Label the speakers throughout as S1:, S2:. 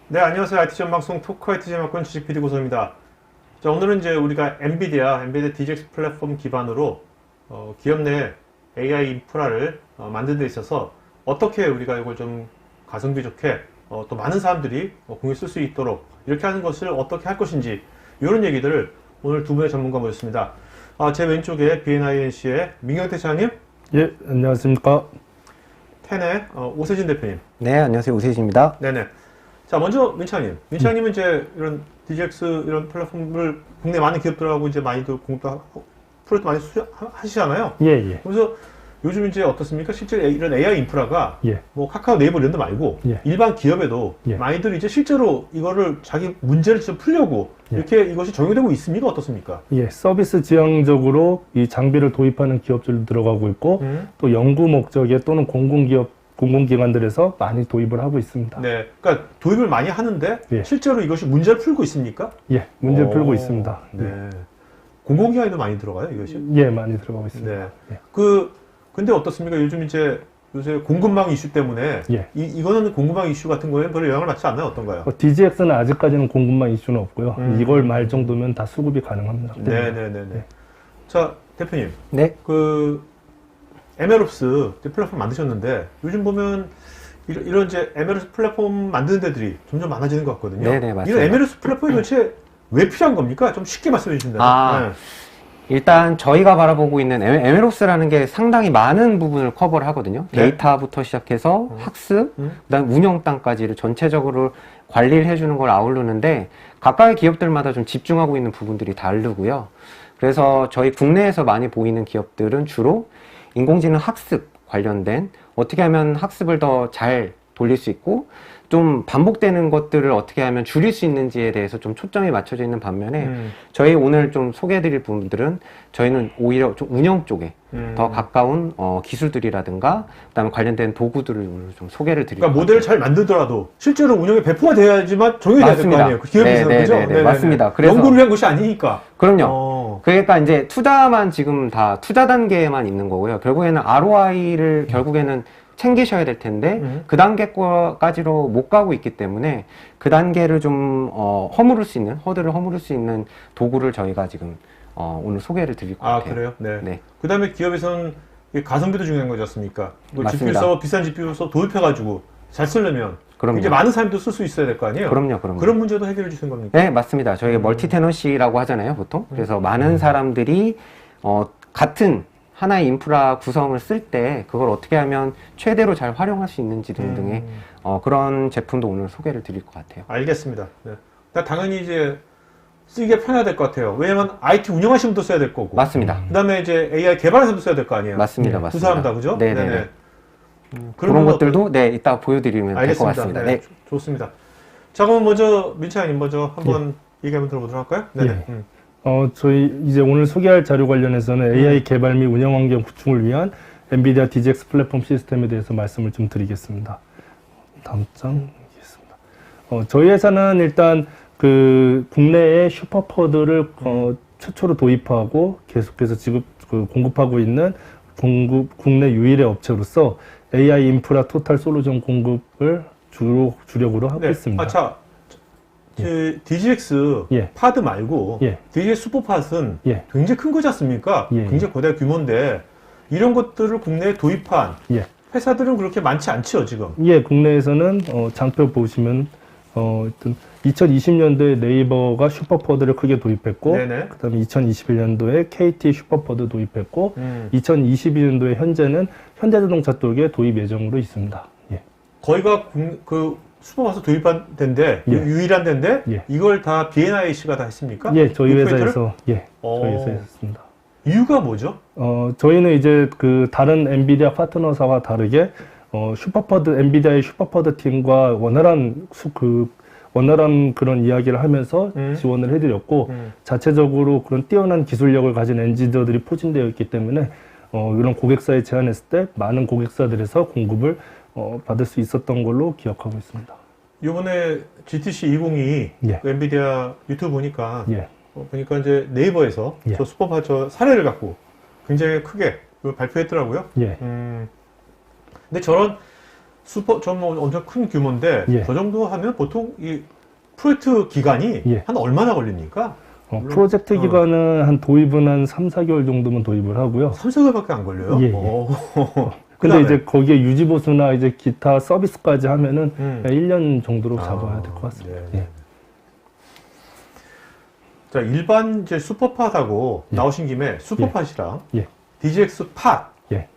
S1: 네, 안녕하세요. IT 전방송 토크 IT 전망권 주식 PD 고소입니다. 자, 오늘은 이제 우리가 엔비디아 DGX 플랫폼 기반으로 기업 내 AI 인프라를 만드는 데 있어서 어떻게 우리가 이걸 좀 가성비 좋게 또 많은 사람들이 공유 쓸 수 있도록 이렇게 하는 것을 어떻게 할 것인지 이런 얘기들을 오늘 두 분의 전문가 모셨습니다. 제 왼쪽에 BNINC의 민경태 차장님.
S2: 예, 안녕하십니까.
S1: 텐의 오세진 대표님.
S3: 네, 안녕하세요. 오세진입니다.
S1: 네네. 자, 먼저 민차님. 민차님은 이제 이런 DGX 이런 플랫폼을 국내 많은 기업들하고 이제 많이도 공부도 프로젝트 많이 하시잖아요.
S2: 예, 예.
S1: 그래서 요즘 이제 어떻습니까? 실제 이런 AI 인프라가
S2: 예.
S1: 뭐 카카오 네이버 이런 데 말고
S2: 예.
S1: 일반 기업에도
S2: 예.
S1: 많이들 이제 실제로 이거를 자기 문제를 직접 풀려고
S2: 예.
S1: 이렇게 이것이 적용되고 있습니까? 어떻습니까?
S2: 예, 서비스 지향적으로 이 장비를 도입하는 기업들도 들어가고 있고 또 연구 목적에 또는 공공기관들에서 많이 도입을 하고 있습니다.
S1: 네. 그러니까 도입을 많이 하는데
S2: 예.
S1: 실제로 이것이 문제를 풀고 있습니까?
S2: 예, 문제를 풀고 있습니다.
S1: 네. 공공기관에도 많이 들어가요, 이것이?
S2: 예, 많이 들어가고 있습니다.
S1: 네.
S2: 예.
S1: 근데 어떻습니까? 요즘 이제 요새 공급망 이슈 때문에
S2: 예.
S1: 이거는 공급망 이슈 같은 거에 별로 영향을 받지 않나요? 어떤가요?
S2: DGX는 아직까지는 공급망 이슈는 없고요. 이걸 말 정도면 다 수급이 가능합니다.
S1: 네네네.
S2: 네.
S1: 자, 대표님.
S3: 네.
S1: MLOps 플랫폼 만드셨는데 요즘 보면 이런 이제 MLOps 플랫폼 만드는 데들이 점점 많아지는 것 같거든요.
S3: 네네, 맞습니다.
S1: 이런 MLOps 플랫폼이 도대체 왜 필요한 겁니까? 좀 쉽게 말씀해 주신다면. 네.
S3: 일단 저희가 바라보고 있는 MLOps라는 게 상당히 많은 부분을 커버를 하거든요.
S1: 네.
S3: 데이터부터 시작해서 학습, 그다음 운영 땅까지를 전체적으로 관리를 해주는 걸 아우르는데 각각의 기업들마다 좀 집중하고 있는 부분들이 다르고요. 그래서 저희 국내에서 많이 보이는 기업들은 주로 인공지능 학습 관련된 어떻게 하면 학습을 더 잘 돌릴 수 있고 좀 반복되는 것들을 어떻게 하면 줄일 수 있는지에 대해서 좀 초점이 맞춰져 있는 반면에 저희 오늘 좀 소개해드릴 부분들은 저희는 오히려 좀 운영 쪽에 더 가까운 기술들이라든가 그다음에 관련된 도구들을 오늘 좀 소개를 드릴
S1: 그러니까 모델을 잘 만들더라도 실제로 운영에 배포가 돼야지만 적용이 돼야 될 거 아니에요. 그 기업에서는 그죠?
S3: 네, 맞습니다.
S1: 그래서 연구를 위한 것이 아니니까.
S3: 그럼요. 그러니까 이제 투자만 지금 다 투자 단계에만 있는 거고요. 결국에는 ROI를 결국에는 챙기셔야 될 텐데 그 단계까지로 못 가고 있기 때문에 그 단계를 좀 허물을 수 있는 허들을 허물을 수 있는 도구를 저희가 지금 오늘 소개를 드릴 것 같아요.
S1: 그래요? 네.
S3: 네.
S1: 그다음에 기업에서는 가성비도 중요한 거지 않습니까? 뭐 GPU
S3: 맞습니다.
S1: 서버 비싼 GPU 서버 도입해가지고 잘 쓰려면
S3: 그럼요.
S1: 이제 많은 사람도 쓸 수 있어야 될 거 아니에요?
S3: 그럼요.
S1: 그런 문제도 해결해 주시는 겁니까?
S3: 네, 맞습니다. 저희가 멀티 테넌시라고 하잖아요, 보통. 그래서 많은 사람들이 같은 하나의 인프라 구성을 쓸 때 그걸 어떻게 하면 최대로 잘 활용할 수 있는지 등등의 그런 제품도 오늘 소개를 드릴 것 같아요.
S1: 알겠습니다. 네. 당연히 이제 쓰기가 편해야 될 것 같아요. 왜냐면 IT 운영하시는 분도 써야 될 거고.
S3: 맞습니다.
S1: 그다음에 이제 AI 개발하는 사람도 써야 될 거 아니에요.
S3: 맞습니다.
S1: 두
S3: 맞습니다.
S1: 사람 다 그죠?
S3: 네네.
S1: 그런
S3: 것들도 네, 이따 보여드리면 될 것 같습니다.
S1: 네. 좋습니다. 자, 그럼 먼저 민차장님 먼저 한번 얘기 한번 들어보도록 할까요? 네.
S2: 저희 이제 오늘 소개할 자료 관련해서는 AI 개발 및 운영 환경 구축을 위한 엔비디아 DGX 플랫폼 시스템에 대해서 말씀을 좀 드리겠습니다. 다음 장 보겠습니다. 저희 회사는 일단 국내의 슈퍼포드를 최초로 도입하고 계속해서 지금 공급하고 있는 국내 유일의 업체로서 AI 인프라 토탈 솔루션 공급을 주력으로 하고 있습니다.
S1: DGX 파드 말고 DGX 슈퍼팟은 굉장히 큰 거지 않습니까? 굉장히 거대 규모인데 이런 것들을 국내에 도입한 회사들은 그렇게 많지 않죠, 지금?
S2: 국내에서는 장표 보시면 2020년도에 네이버가 슈퍼포드를 크게 도입했고 그다음에 2021년도에 KT 슈퍼포드 도입했고 2022년도에 현재는 현대자동차 쪽에 도입 예정으로 있습니다.
S1: 거기가 슈퍼팟을 도입한 데인데 유일한 데인데 이걸 다 BNIC가 다 했습니까?
S2: 저희 회사에서 저희 회사에서 했습니다.
S1: 이유가 뭐죠?
S2: 저희는 이제 다른 엔비디아 파트너사와 다르게 엔비디아의 슈퍼포드 팀과 원활한 그런 이야기를 하면서 지원을 해드렸고 자체적으로 그런 뛰어난 기술력을 가진 엔지니어들이 포진되어 있기 때문에 이런 고객사에 제안했을 때 많은 고객사들에서 공급을 받을 수 있었던 걸로 기억하고 있습니다.
S1: 이번에 GTC 2022 엔비디아 유튜브 보니까 보니까 이제 네이버에서 저 슈퍼팟 저 사례를 갖고 굉장히 크게 발표했더라고요.
S2: 예.
S1: 근데 저런 뭐 엄청 큰 규모인데
S2: 예.
S1: 저 정도 하면 보통 이 프로젝트 기간이
S2: 예.
S1: 한 얼마나 걸립니까?
S2: 프로젝트 기간은 한 도입은 한 3, 4개월 정도면 도입을 하고요.
S1: 3, 4개월밖에 안 걸려요?
S2: 예, 예. 근데
S1: 그다음에?
S2: 이제 거기에 유지보수나 이제 기타 서비스까지 하면은 1년 정도로
S1: 아,
S2: 잡아야 될 것 같습니다.
S1: 네.
S2: 예.
S1: 자, 일반 이제 슈퍼팟하고
S2: 예.
S1: 나오신 김에 슈퍼팟이랑
S2: 예.
S1: DGX 팟,
S2: 예.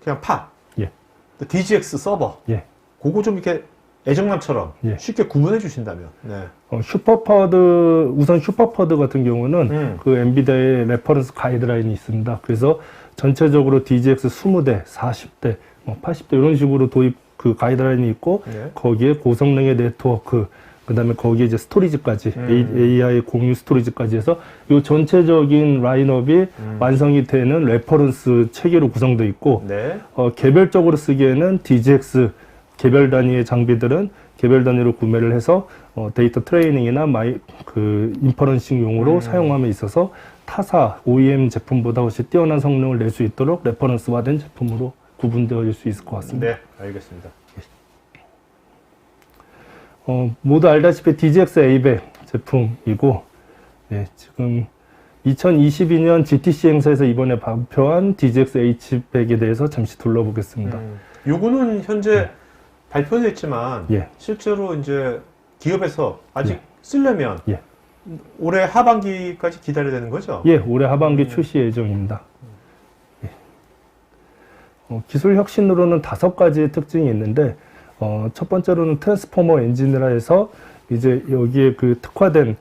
S1: 그냥 팟,
S2: 예.
S1: 또 DGX 서버,
S2: 예.
S1: 그거 좀 이렇게 애정남처럼
S2: 예.
S1: 쉽게 구분해 주신다면. 네.
S2: 우선 슈퍼퍼드 같은 경우는 그 엔비디아의 레퍼런스 가이드라인이 있습니다. 그래서 전체적으로 DGX 20대, 40대, 80대 이런 식으로 도입 그 가이드라인이 있고
S1: 네.
S2: 거기에 고성능의 네트워크, 그다음에 거기에 이제 스토리지까지 AI 공유 스토리지까지 해서 이 전체적인 라인업이 완성이 되는 레퍼런스 체계로 구성되어 있고
S1: 네.
S2: 개별적으로 쓰기에는 DGX 개별 단위의 장비들은 개별 단위로 구매를 해서 데이터 트레이닝이나 인퍼런싱용으로 사용함에 있어서 타사 OEM 제품보다 훨씬 뛰어난 성능을 낼 수 있도록 레퍼런스화된 제품으로 구분되어질 수 있을 것 같습니다.
S1: 네, 알겠습니다.
S2: 모두 알다시피 DGX A100 제품이고, 네, 지금 2022년 GTC 행사에서 이번에 발표한 DGX H100에 대해서 잠시 둘러보겠습니다.
S1: 요거는 현재 발표는 했지만
S2: 예.
S1: 실제로 이제 기업에서 아직
S2: 예.
S1: 쓰려면
S2: 예.
S1: 올해 하반기까지 기다려야 되는 거죠?
S2: 예, 올해 하반기 출시 예정입니다. 예. 기술 혁신으로는 5가지의 특징이 있는데, 첫 번째로는 트랜스포머 엔진이라 해서 이제 여기에 그 특화된,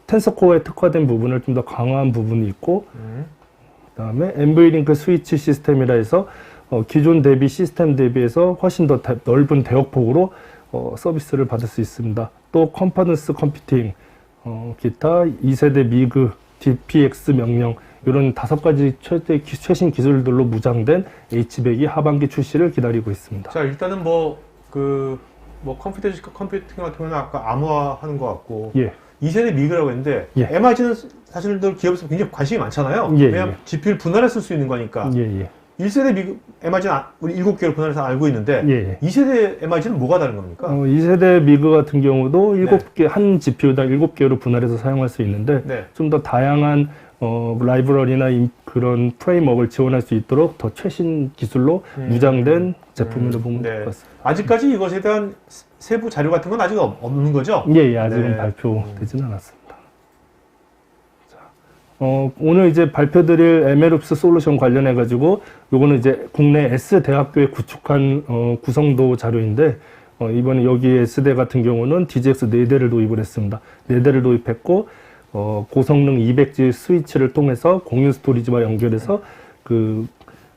S2: 텐서코어에 특화된 부분을 좀 더 강화한 부분이 있고, 그 다음에 NV링크 스위치 시스템이라 해서 기존 대비 시스템 대비해서 훨씬 더 넓은 대역폭으로 서비스를 받을 수 있습니다. 또 컴퍼런스 컴퓨팅, 기타 2세대 미그, DPX 명령 이런 5가지 최신 기술들로 무장된 H100이 하반기 출시를 기다리고 있습니다.
S1: 자, 일단은 컴퓨테이션 컴퓨팅 같은 경우는 아까 암호화 하는 것 같고,
S2: 예.
S1: 2세대 미그라고 했는데,
S2: 예.
S1: MIG는 사실들 기업에서 굉장히 관심이 많잖아요.
S2: 예,
S1: 왜냐면 GPU를 분할해 쓸 수 있는 거니까.
S2: 예.
S1: 1세대 미그, MIG는 우리 7개로 분할해서 알고 있는데,
S2: 예.
S1: 2세대 MIG는 뭐가 다른 겁니까?
S2: 2세대 미그 같은 경우도
S1: 네.
S2: 7개, 한 GPU당 7개로 분할해서 사용할 수 있는데,
S1: 네.
S2: 좀 더 다양한 라이브러리나 그런 프레임워크를 지원할 수 있도록 더 최신 기술로 무장된 제품으로 보면 될 것 같습니다.
S1: 아직까지 이것에 대한 세부 자료 같은 건 아직 없는 거죠?
S2: 예, 아직은
S1: 네.
S2: 발표되지는 않았습니다. 자, 오늘 이제 발표드릴 MLOps 솔루션 관련해가지고, 요거는 이제 국내 S대학교에 구축한 구성도 자료인데, 이번에 여기 S대 같은 경우는 DGX 4대를 도입을 했습니다. 4대를 도입했고, 고성능 200G 스위치를 통해서 공유 스토리지와 연결해서 그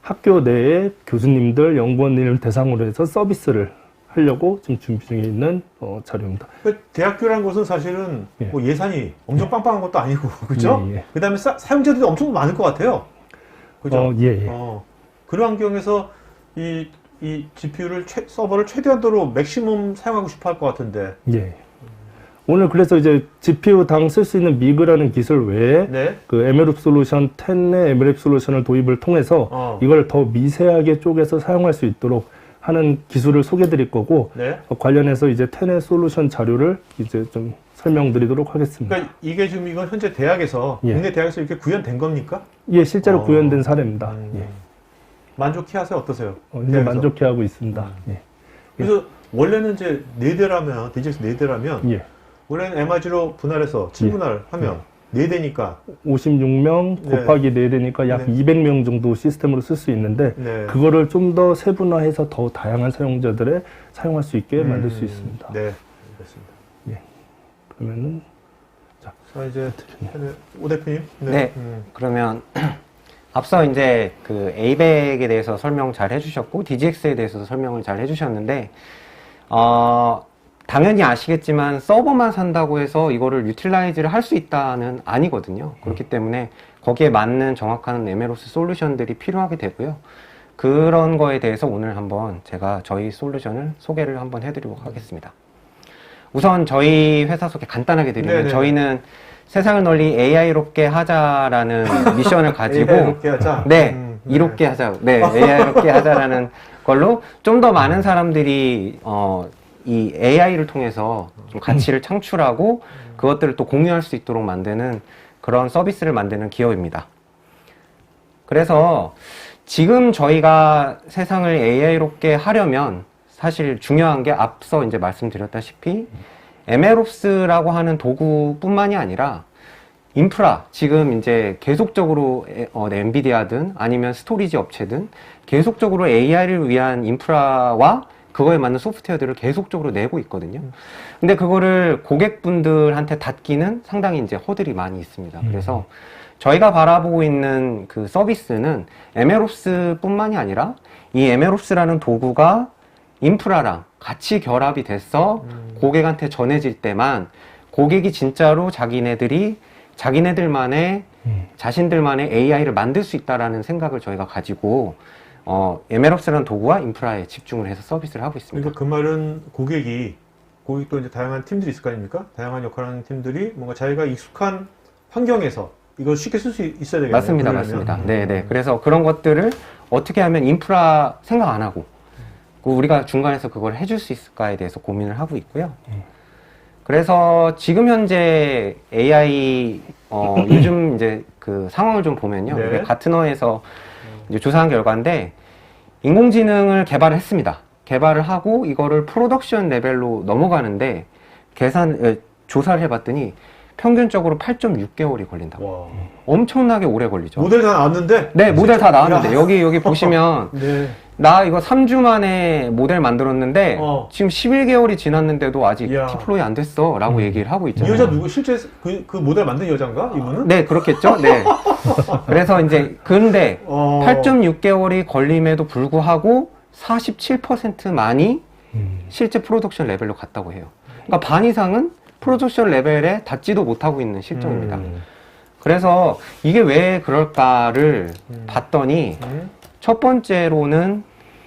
S2: 학교 내에 교수님들, 연구원님을 대상으로 해서 서비스를 하려고 지금 준비 중에 있는 자료입니다.
S1: 대학교라는 것은 사실은
S2: 예.
S1: 뭐 예산이 엄청 빵빵한 것도 아니고, 그죠?
S2: 예.
S1: 그 다음에 사용자들이 엄청 많을 것 같아요. 그죠?
S2: 예.
S1: 그런 환경에서 이 GPU를 서버를 최대한도로 맥시멈 사용하고 싶어 할 것 같은데.
S2: 예. 오늘 그래서 이제 GPU당 쓸 수 있는 미그라는 기술 외에
S1: 네.
S2: 그 MLOps 솔루션 10의 MLOps 솔루션을 도입을 통해서 이걸 더 미세하게 쪼개서 사용할 수 있도록 하는 기술을 소개해 드릴 거고,
S1: 네.
S2: 관련해서 이제 10의 솔루션 자료를 이제 좀 설명드리도록 하겠습니다.
S1: 그러니까 이게 지금 이건 현재 대학에서,
S2: 예.
S1: 국내 대학에서 이렇게 구현된 겁니까?
S2: 예, 실제로 구현된 사례입니다. 예.
S1: 만족해 하세요? 어떠세요?
S2: 이제
S1: 대학에서?
S2: 만족해 하고 있습니다. 예.
S1: 그래서 원래는 이제 4대라면, DGX 4대라면,
S2: 예.
S1: 원래는 MIG로 분할해서 7분할 하면 4대니까
S2: 56명
S1: 네.
S2: 곱하기 4대니까 약
S1: 네.
S2: 200명 정도 시스템으로 쓸 수 있는데,
S1: 네.
S2: 그거를 좀 더 세분화해서 더 다양한 사용자들의 사용할 수 있게 만들 수 있습니다.
S1: 네, 알겠습니다.
S2: 그러면은
S1: 자, 이제 오 대표님.
S3: 네. 그러면 앞서 이제 그 A100에 대해서 설명 잘 해주셨고 DGX에 대해서도 설명을 잘 해주셨는데, 당연히 아시겠지만 서버만 산다고 해서 이거를 유틸라이즈를 할 수 있다는 아니거든요. 그렇기 때문에 거기에 맞는 정확한 MLOps 솔루션들이 필요하게 되고요. 그런 거에 대해서 오늘 한번 제가 저희 솔루션을 소개를 한번 해드리도록 하겠습니다. 우선 저희 회사 소개 간단하게 드리면,
S1: 네네.
S3: 저희는 세상을 널리 AI롭게 하자라는 미션을 가지고
S1: AI롭게 하자.
S3: 네, 이롭게 하자, 네, AI롭게 하자라는 걸로 좀 더 많은 사람들이 이 AI를 통해서 좀 가치를 창출하고 그것들을 또 공유할 수 있도록 만드는 그런 서비스를 만드는 기업입니다. 그래서 지금 저희가 세상을 AI롭게 하려면 사실 중요한 게 앞서 이제 말씀드렸다시피 MLOps라고 하는 도구뿐만이 아니라 인프라, 지금 이제 계속적으로 엔비디아든 아니면 스토리지 업체든 계속적으로 AI를 위한 인프라와 그거에 맞는 소프트웨어들을 계속적으로 내고 있거든요. 근데 그거를 고객분들한테 닫기는 상당히 이제 허들이 많이 있습니다. 그래서 저희가 바라보고 있는 그 서비스는 MLOps뿐만이 아니라 이 MLOps라는 도구가 인프라랑 같이 결합이 돼서 고객한테 전해질 때만 고객이 진짜로 자기네들만의 자신들만의 AI를 만들 수 있다라는 생각을 저희가 가지고 MLOps라는 도구와 인프라에 집중을 해서 서비스를 하고 있습니다.
S1: 그러니까 그 말은 고객도 이제 다양한 팀들이 있을 거 아닙니까? 다양한 역할을 하는 팀들이 뭔가 자기가 익숙한 환경에서 이걸 쉽게 쓸 수 있어야 되겠네요.
S3: 맞습니다, 맞습니다. 네네. 그래서 그런 것들을 어떻게 하면 인프라 생각 안 하고 우리가 중간에서 그걸 해줄 수 있을까에 대해서 고민을 하고 있고요. 그래서 지금 현재 AI 요즘 이제 그 상황을 좀 보면요.
S1: 네.
S3: 이게 가트너에서 이제 조사한 결과인데 인공지능을 개발을 했습니다. 개발을 하고 이거를 프로덕션 레벨로 넘어가는데 조사를 해봤더니 평균적으로 8.6개월이 걸린다고.
S1: 와.
S3: 엄청나게 오래 걸리죠.
S1: 모델 다 나왔는데?
S3: 네, 모델 다 나왔는데 여기 보시면
S1: 네.
S3: 나 이거 3주 만에 모델 만들었는데 지금 11개월이 지났는데도 아직
S1: 이야.
S3: 디플로이 안 됐어 라고 얘기를 하고
S1: 이
S3: 있잖아요.
S1: 여자 누구 실제 그 모델 만든 여자인가? 이분은?
S3: 네, 그렇겠죠. 네. 그래서 이제 근데 8.6개월이 걸림에도 불구하고 47%만이 실제 프로덕션 레벨로 갔다고 해요. 그러니까 반 이상은 프로덕션 레벨에 닿지도 못하고 있는 실정입니다. 그래서 이게 왜 그럴까를 봤더니 첫 번째로는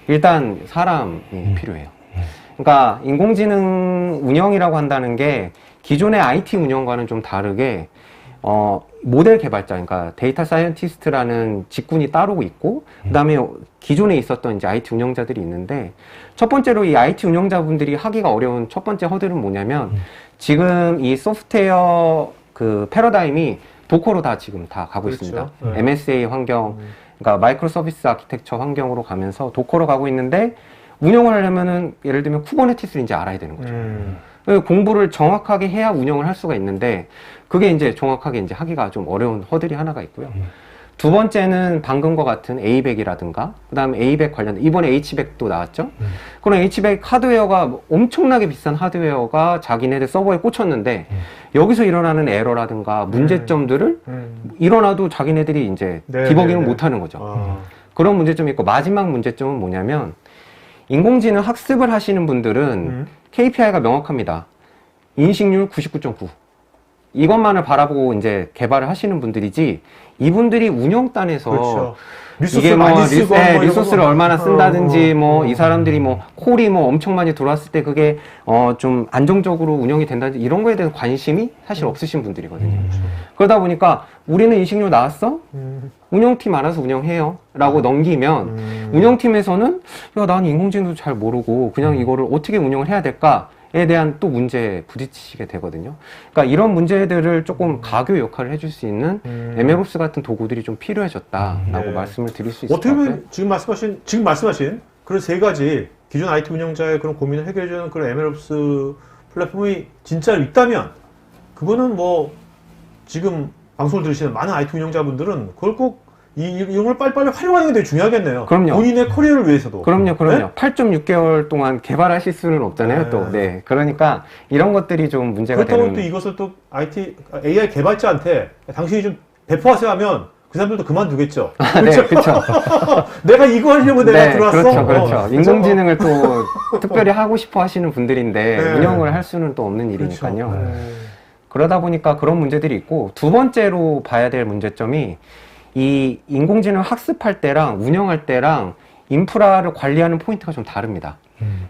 S3: 일단 사람이 필요해요. 그러니까 인공지능 운영이라고 한다는 게 기존의 IT 운영과는 좀 다르게 모델 개발자, 그러니까 데이터 사이언티스트라는 직군이 따로 있고 그다음에 기존에 있었던 이제 IT 운영자들이 있는데 첫 번째로 이 IT 운영자분들이 하기가 어려운 첫 번째 허들은 뭐냐면 지금 이 소프트웨어 그 패러다임이 도커로 지금 다 가고
S1: 그렇죠.
S3: 있습니다.
S1: 네.
S3: MSA 환경, 그러니까 마이크로 서비스 아키텍처 환경으로 가면서 도커로 가고 있는데 운영을 하려면은 예를 들면 쿠버네티스를 이제 알아야 되는 거죠. 공부를 정확하게 해야 운영을 할 수가 있는데 그게 이제 정확하게 이제 하기가 좀 어려운 허들이 하나가 있고요. 두 번째는 방금과 같은 A100이라든가 그다음에 A100 관련된 이번에 H100도 나왔죠. 그런 H100 하드웨어가 엄청나게 비싼 하드웨어가 자기네들 서버에 꽂혔는데 여기서 일어나는 에러라든가 문제점들을 일어나도 자기네들이 이제 디버깅을 못 하는 거죠. 그런 문제점이 있고 마지막 문제점은 뭐냐면 인공지능 학습을 하시는 분들은 KPI가 명확합니다. 인식률 99.9. 이것만을 바라보고 이제 개발을 하시는 분들이지 이분들이 운영단에서
S1: 그렇죠.
S3: 이게 뭐
S1: 많이 쓰고
S3: 리소스를 얼마나 쓴다든지 뭐 이 사람들이 뭐 콜이 뭐 엄청 많이 들어왔을 때 그게 좀 안정적으로 운영이 된다든지 이런 거에 대해서 관심이 사실 없으신 분들이거든요. 그러다 보니까 우리는 인식률 나왔어? 운영팀 알아서 운영해요 라고 넘기면 운영팀에서는 야, 난 인공지능도 잘 모르고 그냥 이거를 어떻게 운영을 해야 될까? 에 대한 또 문제에 부딪히게 되거든요. 그러니까 이런 문제들을 조금 가교 역할을 해줄 수 있는 MLOps 같은 도구들이 좀 필요해졌다라고
S1: 네.
S3: 말씀을 드릴 수 있을 것
S1: 어떻게
S3: 같아요.
S1: 보면 지금 말씀하신 그런 세 가지 기존 IT 운영자의 그런 고민을 해결해주는 그런 MLOps 플랫폼이 진짜로 있다면 그거는 뭐 지금 방송을 들으시는 많은 IT 운영자분들은 그걸 꼭 이런 걸 빨리빨리 활용하는 게 되게 중요하겠네요.
S3: 그럼요.
S1: 본인의 커리어를 위해서도.
S3: 그럼요.
S1: 네?
S3: 8.6개월 동안 개발하실 수는 없잖아요,
S1: 네.
S3: 또. 네. 그러니까 이런 것들이 좀 문제가
S1: 그렇다고
S3: 되는.
S1: 또 이것을 또 AI 개발자한테 당신이 좀 배포하세요 하면 그 사람들도 그만두겠죠.
S3: 네, 그렇죠.
S1: 내가 이거 하려고 내가
S3: 네,
S1: 들어왔어.
S3: 그렇죠. 인공지능을 또 특별히 하고 싶어 하시는 분들인데
S1: 네.
S3: 운영을 할 수는 또 없는
S1: 그렇죠.
S3: 일이니까요.
S1: 네.
S3: 그러다 보니까 그런 문제들이 있고 두 번째로 봐야 될 문제점이 이 인공지능 학습할 때랑 운영할 때랑 인프라를 관리하는 포인트가 좀 다릅니다.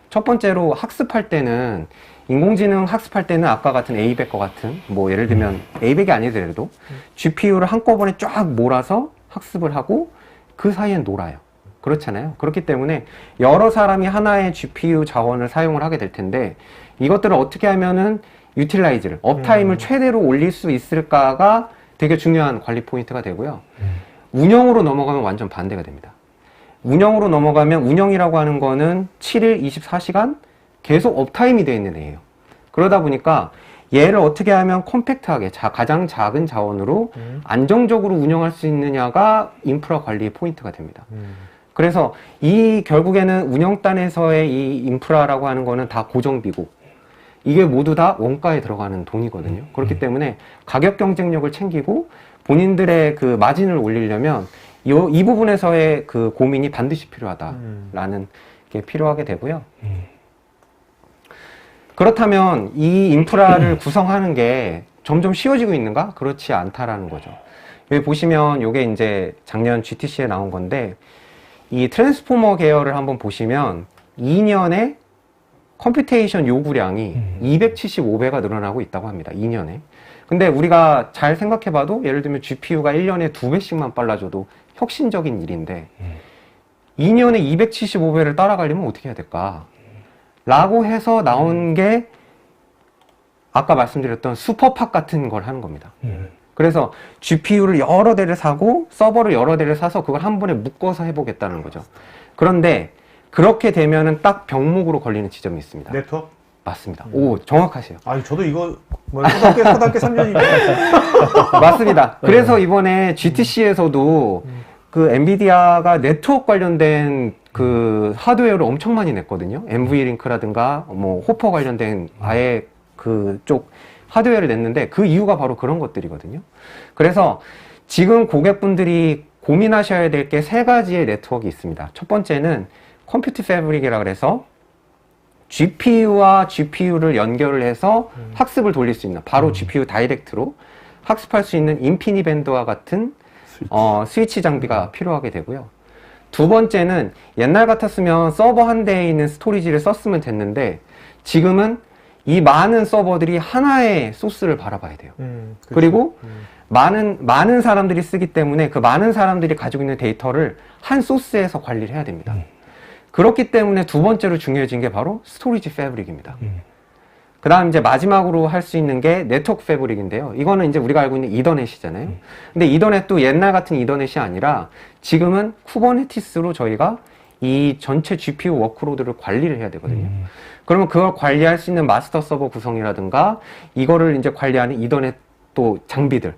S3: 첫 번째로 학습할 때는 인공지능 학습할 때는 아까 같은 A100과 같은 뭐 예를 들면 A100이 아니더라도 GPU를 한꺼번에 쫙 몰아서 학습을 하고 그 사이엔 놀아요. 그렇잖아요. 그렇기 때문에 여러 사람이 하나의 GPU 자원을 사용을 하게 될 텐데 이것들을 어떻게 하면은 유틸라이즈를, 업타임을 최대로 올릴 수 있을까가 되게 중요한 관리 포인트가 되고요. 운영으로 넘어가면 완전 반대가 됩니다. 운영으로 넘어가면 운영이라고 하는 거는 7일 24시간 계속 업타임이 되어 있는 애예요. 그러다 보니까 얘를 어떻게 하면 컴팩트하게 가장 작은 자원으로 안정적으로 운영할 수 있느냐가 인프라 관리의 포인트가 됩니다. 그래서 이 결국에는 운영단에서의 이 인프라라고 하는 거는 다 고정비고 이게 모두 다 원가에 들어가는 돈이거든요. 그렇기 때문에 가격 경쟁력을 챙기고 본인들의 그 마진을 올리려면 이 부분에서의 그 고민이 반드시 필요하다라는 게 필요하게 되고요. 그렇다면 이 인프라를 구성하는 게 점점 쉬워지고 있는가? 그렇지 않다라는 거죠. 여기 보시면 이게 이제 작년 GTC에 나온 건데 이 트랜스포머 계열을 한번 보시면 2년에 컴퓨테이션 요구량이 275배가 늘어나고 있다고 합니다. 2년에. 근데 우리가 잘 생각해봐도 예를 들면 GPU가 1년에 2배씩만 빨라져도 혁신적인 일인데 2년에 275배를 따라가려면 어떻게 해야 될까? 라고 해서 나온 게 아까 말씀드렸던 슈퍼팍 같은 걸 하는 겁니다. 그래서 GPU를 여러 대를 사고 서버를 여러 대를 사서 그걸 한 번에 묶어서 해보겠다는 거죠. 그런데 그렇게 되면은 딱 병목으로 걸리는 지점이 있습니다.
S1: 네트워크?
S3: 맞습니다. 오, 정확하세요.
S1: 아, 저도 이거 뭐 초등학교 3년이면
S3: 맞습니다. 그래서 이번에 GTC에서도 그 엔비디아가 네트워크 관련된 그 하드웨어를 엄청 많이 냈거든요. NVLink라든가 뭐 호퍼 관련된 아예 그쪽 하드웨어를 냈는데 그 이유가 바로 그런 것들이거든요. 그래서 지금 고객분들이 고민하셔야 될 게 세 가지의 네트워크가 있습니다. 첫 번째는 컴퓨트 패브릭이라 그래서 GPU와 GPU를 연결을 해서 학습을 돌릴 수 있는 바로 GPU 다이렉트로 학습할 수 있는 인피니밴드와 같은 스위치 장비가 필요하게 되고요. 두 번째는 옛날 같았으면 서버 한 대에 있는 스토리지를 썼으면 됐는데 지금은 이 많은 서버들이 하나의 소스를 바라봐야 돼요. 그리고 많은 사람들이 쓰기 때문에 그 많은 사람들이 가지고 있는 데이터를 한 소스에서 관리를 해야 됩니다. 그렇기 때문에 두 번째로 중요해진 게 바로 스토리지 패브릭입니다. 그 다음 이제 마지막으로 할 수 있는 게 네트워크 패브릭인데요. 이거는 이제 우리가 알고 있는 이더넷이잖아요. 근데 이더넷도 옛날 같은 이더넷이 아니라 지금은 쿠버네티스로 저희가 이 전체 GPU 워크로드를 관리를 해야 되거든요. 그러면 그걸 관리할 수 있는 마스터 서버 구성이라든가 이거를 이제 관리하는 이더넷 또 장비들.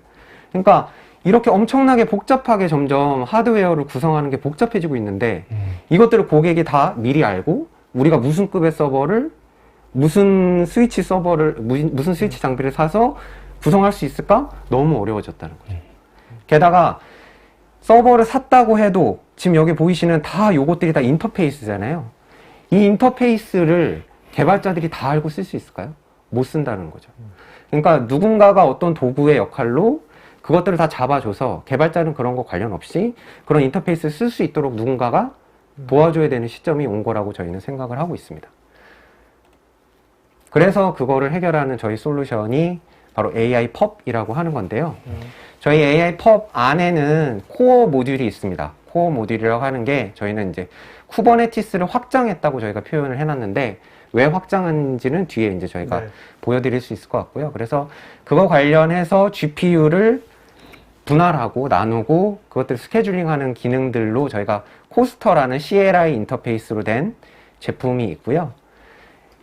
S3: 그러니까 이렇게 엄청나게 복잡하게 점점 하드웨어를 구성하는 게 복잡해지고 있는데 이것들을 고객이 다 미리 알고 우리가 무슨 급의 서버를 무슨 스위치 장비를 사서 구성할 수 있을까? 너무 어려워졌다는 거죠. 게다가 서버를 샀다고 해도 지금 여기 보이시는 다 요것들이 다 인터페이스잖아요. 이 인터페이스를 개발자들이 다 알고 쓸 수 있을까요? 못 쓴다는 거죠. 그러니까 누군가가 어떤 도구의 역할로 그것들을 다 잡아줘서 개발자는 그런 거 관련 없이 그런 인터페이스를 쓸 수 있도록 누군가가 도와줘야 되는 시점이 온 거라고 저희는 생각을 하고 있습니다. 그래서 그거를 해결하는 저희 솔루션이 바로 AI PUB이라고 하는 건데요. 저희 AI PUB 안에는 코어 모듈이 있습니다. 코어 모듈이라고 하는 게 저희는 이제 쿠버네티스를 확장했다고 저희가 표현을 해놨는데 왜 확장한지는 뒤에 이제 저희가 보여드릴 수 있을 것 같고요. 그래서 그거 관련해서 GPU를 분할하고 나누고 그것들 스케줄링하는 기능들로 저희가 코스터라는 CLI 인터페이스로 된 제품이 있고요.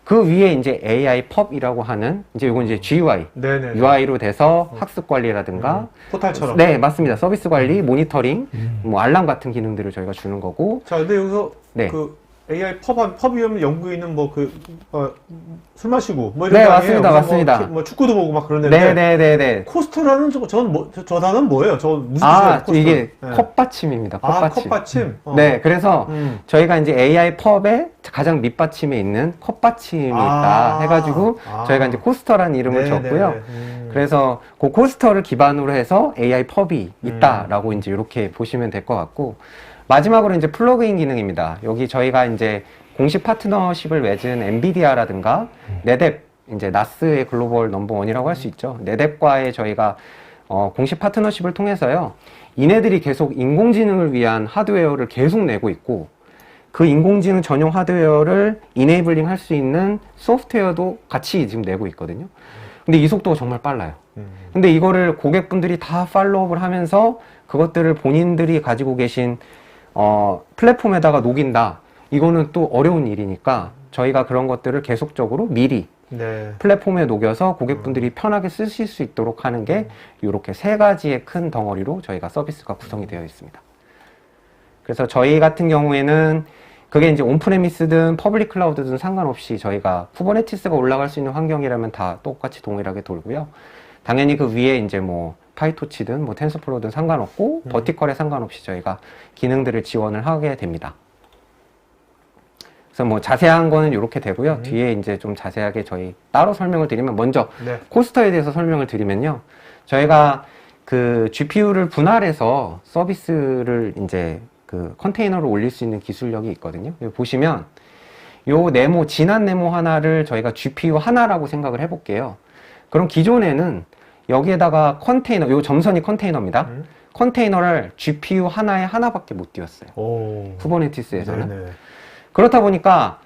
S3: 그 위에 이제 AI PUB이라고 하는 이제 이건 이제 GUI, UI로 돼서 학습 관리라든가
S1: 포탈처럼.
S3: 네, 맞습니다. 서비스 관리, 모니터링, 뭐 알람 같은 기능들을 저희가 주는 거고.
S1: 자, 근데 여기서
S3: 네.
S1: 그 AI 펍이면 영국에 있는 뭐 술 마시고 뭐 이런
S3: 네,
S1: 거
S3: 맞습니다,
S1: 아니에요?
S3: 맞습니다.
S1: 뭐 축구도 보고 막 그런 데인데.
S3: 네네네네.
S1: 코스터라는 저 단어는 뭐예요? 저 무슨 뜻이에요? 코스터?
S3: 이게
S1: 네.
S3: 컵받침입니다. 컵받침.
S1: 컵받침.
S3: 네, 그래서 저희가 이제 AI 펍의 가장 밑받침에 있는 컵받침이 있다 해가지고 저희가 이제 코스터라는 이름을 줬고요. 그래서 그 코스터를 기반으로 해서 AI 펍이 있다라고 이제 이렇게 보시면 될 것 같고 마지막으로 이제 플러그인 기능입니다. 여기 저희가 이제 공식 파트너십을 맺은 엔비디아라든가 네뎁 이제 나스의 글로벌 넘버원이라고 할 수 있죠. 네뎁과의 저희가 공식 파트너십을 통해서요. 이네들이 계속 인공지능을 위한 하드웨어를 계속 내고 있고 그 인공지능 전용 하드웨어를 이네이블링 할 수 있는 소프트웨어도 같이 지금 내고 있거든요. 근데 이 속도가 정말 빨라요. 근데 이거를 고객분들이 다 팔로우업을 하면서 그것들을 본인들이 가지고 계신 플랫폼에다가 녹인다. 이거는 또 어려운 일이니까 저희가 그런 것들을 계속적으로 미리
S1: 네.
S3: 플랫폼에 녹여서 고객분들이 편하게 쓰실 수 있도록 하는 게 이렇게 세 가지의 큰 덩어리로 저희가 서비스가 구성이 되어 있습니다. 그래서 저희 같은 경우에는 그게 이제 온프레미스든 퍼블릭 클라우드든 상관없이 저희가 쿠버네티스가 올라갈 수 있는 환경이라면 다 똑같이 동일하게 돌고요. 당연히 그 위에 이제 뭐 파이토치든 뭐 텐서플로우든 상관없고 버티컬에 상관없이 저희가 기능들을 지원을 하게 됩니다. 그래서 뭐 자세한 거는 이렇게 되고요. 뒤에 이제 좀 자세하게 저희 따로 설명을 드리면 먼저
S1: 네.
S3: 코스터에 대해서 설명을 드리면요. 저희가 그 GPU를 분할해서 서비스를 이제 그 컨테이너로 올릴 수 있는 기술력이 있거든요. 여기 보시면 요 네모, 진한 네모 하나를 저희가 GPU 하나라고 생각을 해볼게요. 그럼 기존에는 여기에다가 컨테이너, 요 점선이 컨테이너입니다. 컨테이너를 GPU 하나에 하나밖에 못 띄웠어요.
S1: 오.
S3: 쿠버네티스에서는.
S1: 네네.
S3: 그렇다 보니까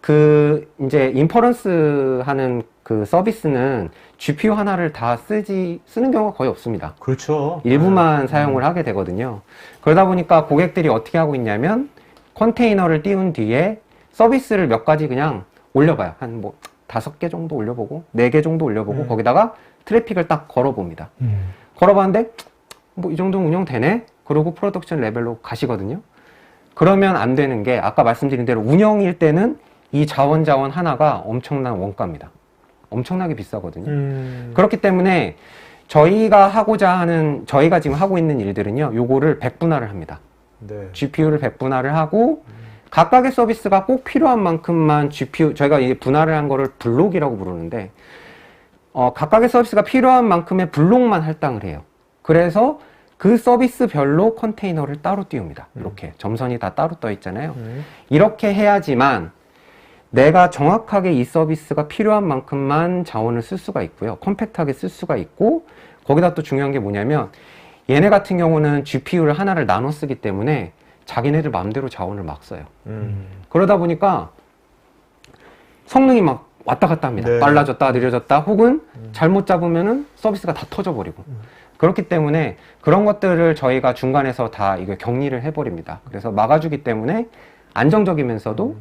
S3: 그 이제 인퍼런스 하는 그 서비스는 GPU 하나를 다 쓰는 경우가 거의 없습니다.
S1: 그렇죠.
S3: 일부만 사용을 하게 되거든요. 그러다 보니까 고객들이 어떻게 하고 있냐면 컨테이너를 띄운 뒤에 서비스를 몇 가지 그냥 올려봐요. 한 뭐 5개 정도 올려보고 4개 정도 올려보고 거기다가 트래픽을 딱 걸어봅니다. 걸어봤는데 뭐 이 정도는 운영되네? 그러고 프로덕션 레벨로 가시거든요. 그러면 안 되는 게 아까 말씀드린 대로 운영일 때는 이 자원 하나가 엄청난 원가입니다. 엄청나게 비싸거든요. 그렇기 때문에 저희가 지금 하고 있는 일들은요, 요거를 백분할을 합니다.
S1: 네.
S3: GPU를 백분할을 하고, 각각의 서비스가 꼭 필요한 만큼만 저희가 이 분할을 한 거를 블록이라고 부르는데, 각각의 서비스가 필요한 만큼의 블록만 할당을 해요. 그래서 그 서비스별로 컨테이너를 따로 띄웁니다. 이렇게 점선이 다 따로 떠 있잖아요. 이렇게 해야지만 내가 정확하게 이 서비스가 필요한 만큼만 자원을 쓸 수가 있고요. 컴팩트하게 쓸 수가 있고, 거기다 또 중요한 게 뭐냐면 얘네 같은 경우는 GPU를 하나를 나눠 쓰기 때문에 자기네들 마음대로 자원을 막 써요. 그러다 보니까 성능이 막 왔다 갔다 합니다.
S1: 네.
S3: 빨라졌다 느려졌다 혹은 잘못 잡으면은 서비스가 다 터져버리고 그렇기 때문에 그런 것들을 저희가 중간에서 다 이거 격리를 해버립니다. 그래서 막아주기 때문에 안정적이면서도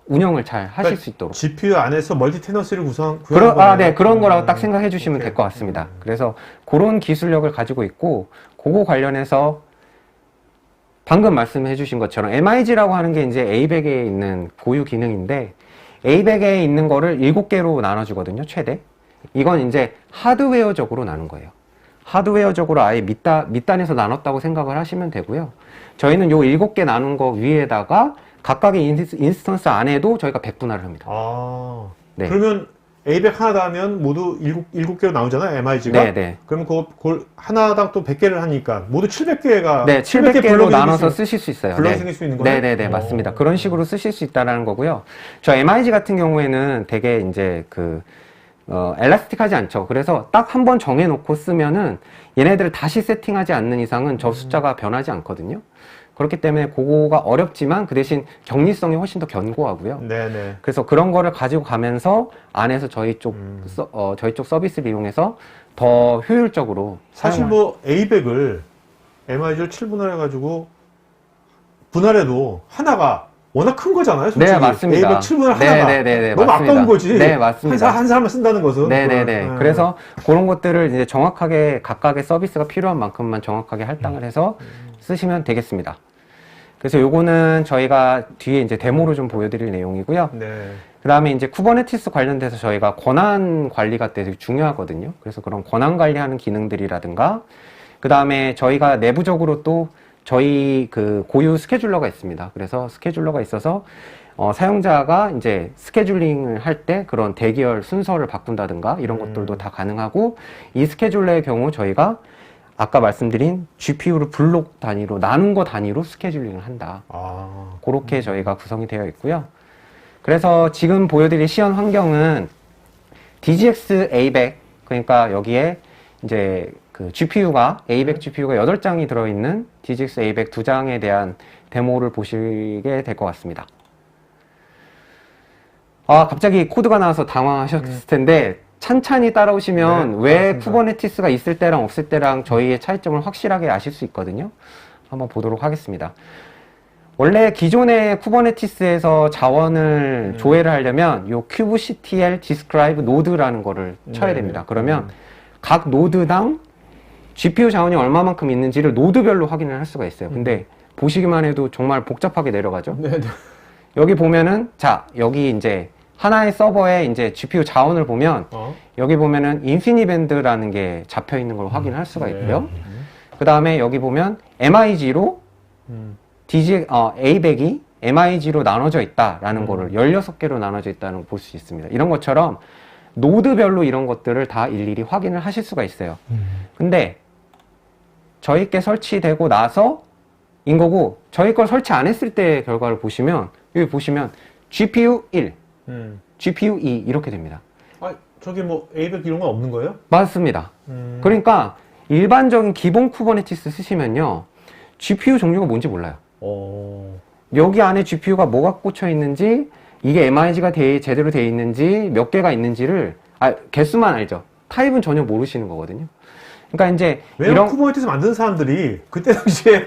S3: 운영을 잘 하실 수 있도록.
S1: GPU 안에서 멀티 테너시를 구성하는
S3: 네, 그런 거라고 딱 생각해 주시면 될 것 같습니다. 그래서 그런 기술력을 가지고 있고, 그거 관련해서 방금 말씀해 주신 것처럼 MIG라고 하는 게 이제 A100에 있는 고유 기능인데, A100에 있는 거를 7개로 나눠주거든요, 최대. 이건 이제 하드웨어적으로 나눈 거예요. 하드웨어적으로 아예 밑단에서 나눴다고 생각을 하시면 되고요. 저희는 요 7개 나눈 거 위에다가 각각의 인스턴스 안에도 저희가 백분할을 합니다.
S1: 아,
S3: 네.
S1: 그러면 A100 하나 다면 모두 7개로 나오잖아요, MIG가.
S3: 네네.
S1: 그러면 그걸 하나당 또 100개를 하니까 모두 700개가
S3: 네, 700개로 나눠서 쓰실 수 있어요.
S1: 블록이
S3: 네.
S1: 생길 수 있는 거예요?
S3: 네네네, 맞습니다. 그런 식으로 쓰실 수 있다는 거고요. 저 MIG 같은 경우에는 되게 이제 엘라스틱하지 않죠. 그래서 딱 한 번 정해놓고 쓰면은 얘네들을 다시 세팅하지 않는 이상은 저 숫자가 변하지 않거든요. 그렇기 때문에 그거가 어렵지만 그 대신 격리성이 훨씬 더 견고하고요.
S1: 네네.
S3: 그래서 그런 거를 가지고 가면서 안에서 저희 쪽 서비스를 이용해서 더 효율적으로
S1: 사실 뭐 A100을 MIG를 7분할해 가지고 분할해도 하나가 워낙 큰 거잖아요, 솔직히.
S3: 네, 맞습니다.
S1: A100 7분할 하나가
S3: 네네네,
S1: 너무
S3: 맞습니다.
S1: 아까운 거지.
S3: 네, 맞습니다.
S1: 한 사람만 쓴다는 것은.
S3: 네네네. 그래서 그런 것들을 이제 정확하게 각각의 서비스가 필요한 만큼만 정확하게 할당을 해서 쓰시면 되겠습니다. 그래서 요거는 저희가 뒤에 이제 데모로 좀 보여드릴 내용이고요.
S1: 네.
S3: 그 다음에 이제 쿠버네티스 관련돼서 저희가 권한 관리가 되게 중요하거든요. 그래서 그런 권한 관리하는 기능들이라든가, 그 다음에 저희가 내부적으로 또 저희 그 고유 스케줄러가 있습니다. 그래서 스케줄러가 있어서 사용자가 이제 스케줄링을 할 때 그런 대기열 순서를 바꾼다든가 이런 것들도 다 가능하고, 이 스케줄러의 경우 저희가 아까 말씀드린 GPU를 블록 단위로 나눈 거 단위로 스케줄링을 한다.
S1: 아.
S3: 그렇게 저희가 구성이 되어 있고요. 그래서 지금 보여드릴 시연 환경은 DGX A100, 그러니까 여기에 이제 그 GPU가 A100 GPU가 8장이 들어있는 DGX A100 2장에 대한 데모를 보시게 될 것 같습니다. 아, 갑자기 코드가 나와서 당황하셨을 텐데 찬찬히 따라오시면
S1: 네,
S3: 왜
S1: 맞습니다.
S3: 쿠버네티스가 있을 때랑 없을 때랑 저희의 차이점을 확실하게 아실 수 있거든요. 한번 보도록 하겠습니다. 원래 기존의 쿠버네티스에서 자원을 조회를 하려면 요 kubectl describe node라는 거를 쳐야 됩니다. 그러면 각 노드당 GPU 자원이 얼마만큼 있는지를 노드별로 확인을 할 수가 있어요. 근데 보시기만 해도 정말 복잡하게 내려가죠.
S1: 네, 네.
S3: 여기 보면은 자, 여기 이제 하나의 서버에 이제 GPU 자원을 보면 여기 보면은 인피니밴드라는 게 잡혀 있는 걸 확인할 수가 있고요. 그 다음에 여기 보면 MIG로 A100이 MIG로 나눠져 있다라는 거를 16개로 나눠져 있다는 걸 볼 수 있습니다. 이런 것처럼 노드별로 이런 것들을 다 일일이 확인을 하실 수가 있어요. 근데 저희께 설치되고 나서 인 거고 저희 걸 설치 안 했을 때 결과를 보시면 여기 보시면 GPU 1, GPU 2 이렇게 됩니다.
S1: 아, 저기 뭐 A100 이런 건 없는 거예요?
S3: 맞습니다. 그러니까 일반적인 기본 쿠버네티스 쓰시면요 GPU 종류가 뭔지 몰라요. 여기 안에 GPU가 뭐가 꽂혀 있는지 이게 MIG가 제대로 돼 있는지 몇 개가 있는지를 개수만 알죠. 타입은 전혀 모르시는 거거든요. 그러니까 이제
S1: 왜냐면 쿠버네티스 만든 사람들이 그때 당시에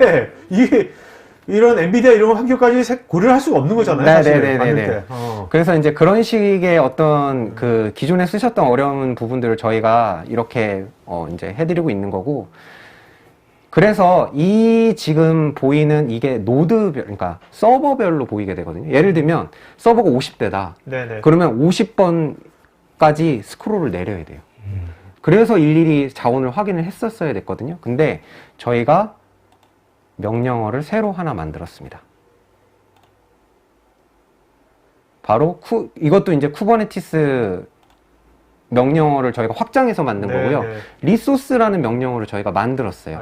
S1: 이런 엔비디아 이런 환경까지 고려를 할 수가 없는 거잖아요. 사실 만들 때.
S3: 그래서 이제 그런 식의 어떤 그 기존에 쓰셨던 어려운 부분들을 저희가 이렇게 이제 해드리고 있는 거고. 그래서 이 지금 보이는 이게 노드별, 그러니까 서버별로 보이게 되거든요. 예를 들면 서버가 50대다. 그러면 50번까지 스크롤을 내려야 돼요. 그래서 일일이 자원을 확인을 했었어야 됐거든요. 근데 저희가 명령어를 새로 하나 만들었습니다. 바로 이것도 이제 쿠버네티스 명령어를 저희가 확장해서 만든 거고요. 리소스라는 명령어를 저희가 만들었어요.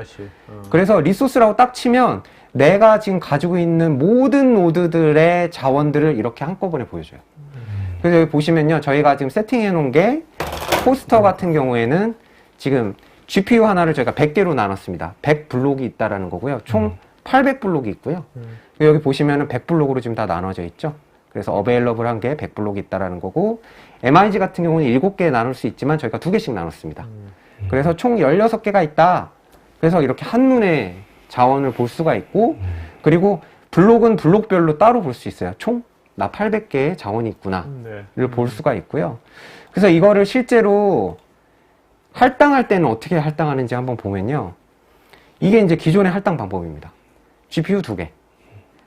S3: 그래서 리소스라고 딱 치면 내가 지금 가지고 있는 모든 노드들의 자원들을 이렇게 한꺼번에 보여줘요. 그래서 여기 보시면요. 저희가 지금 세팅해 놓은 게 포스터 같은 경우에는 지금 GPU 하나를 저희가 100개로 나눴습니다. 100블록이 있다라는 거고요. 총 800블록이 있고요. 여기 보시면은 100블록으로 지금 다 나눠져 있죠. 그래서 어베일러블한 게 100블록이 있다라는 거고 MIG 같은 경우는 7개 나눌 수 있지만 저희가 2개씩 나눴습니다. 그래서 총 16개가 있다. 그래서 이렇게 한눈에 자원을 볼 수가 있고 그리고 블록은 블록별로 따로 볼 수 있어요. 총 나 800개의 자원이 있구나를 볼 수가 있고요. 그래서 이거를 실제로 할당할 때는 어떻게 할당하는지 한번 보면요. 이게 이제 기존의 할당 방법입니다. GPU 2개.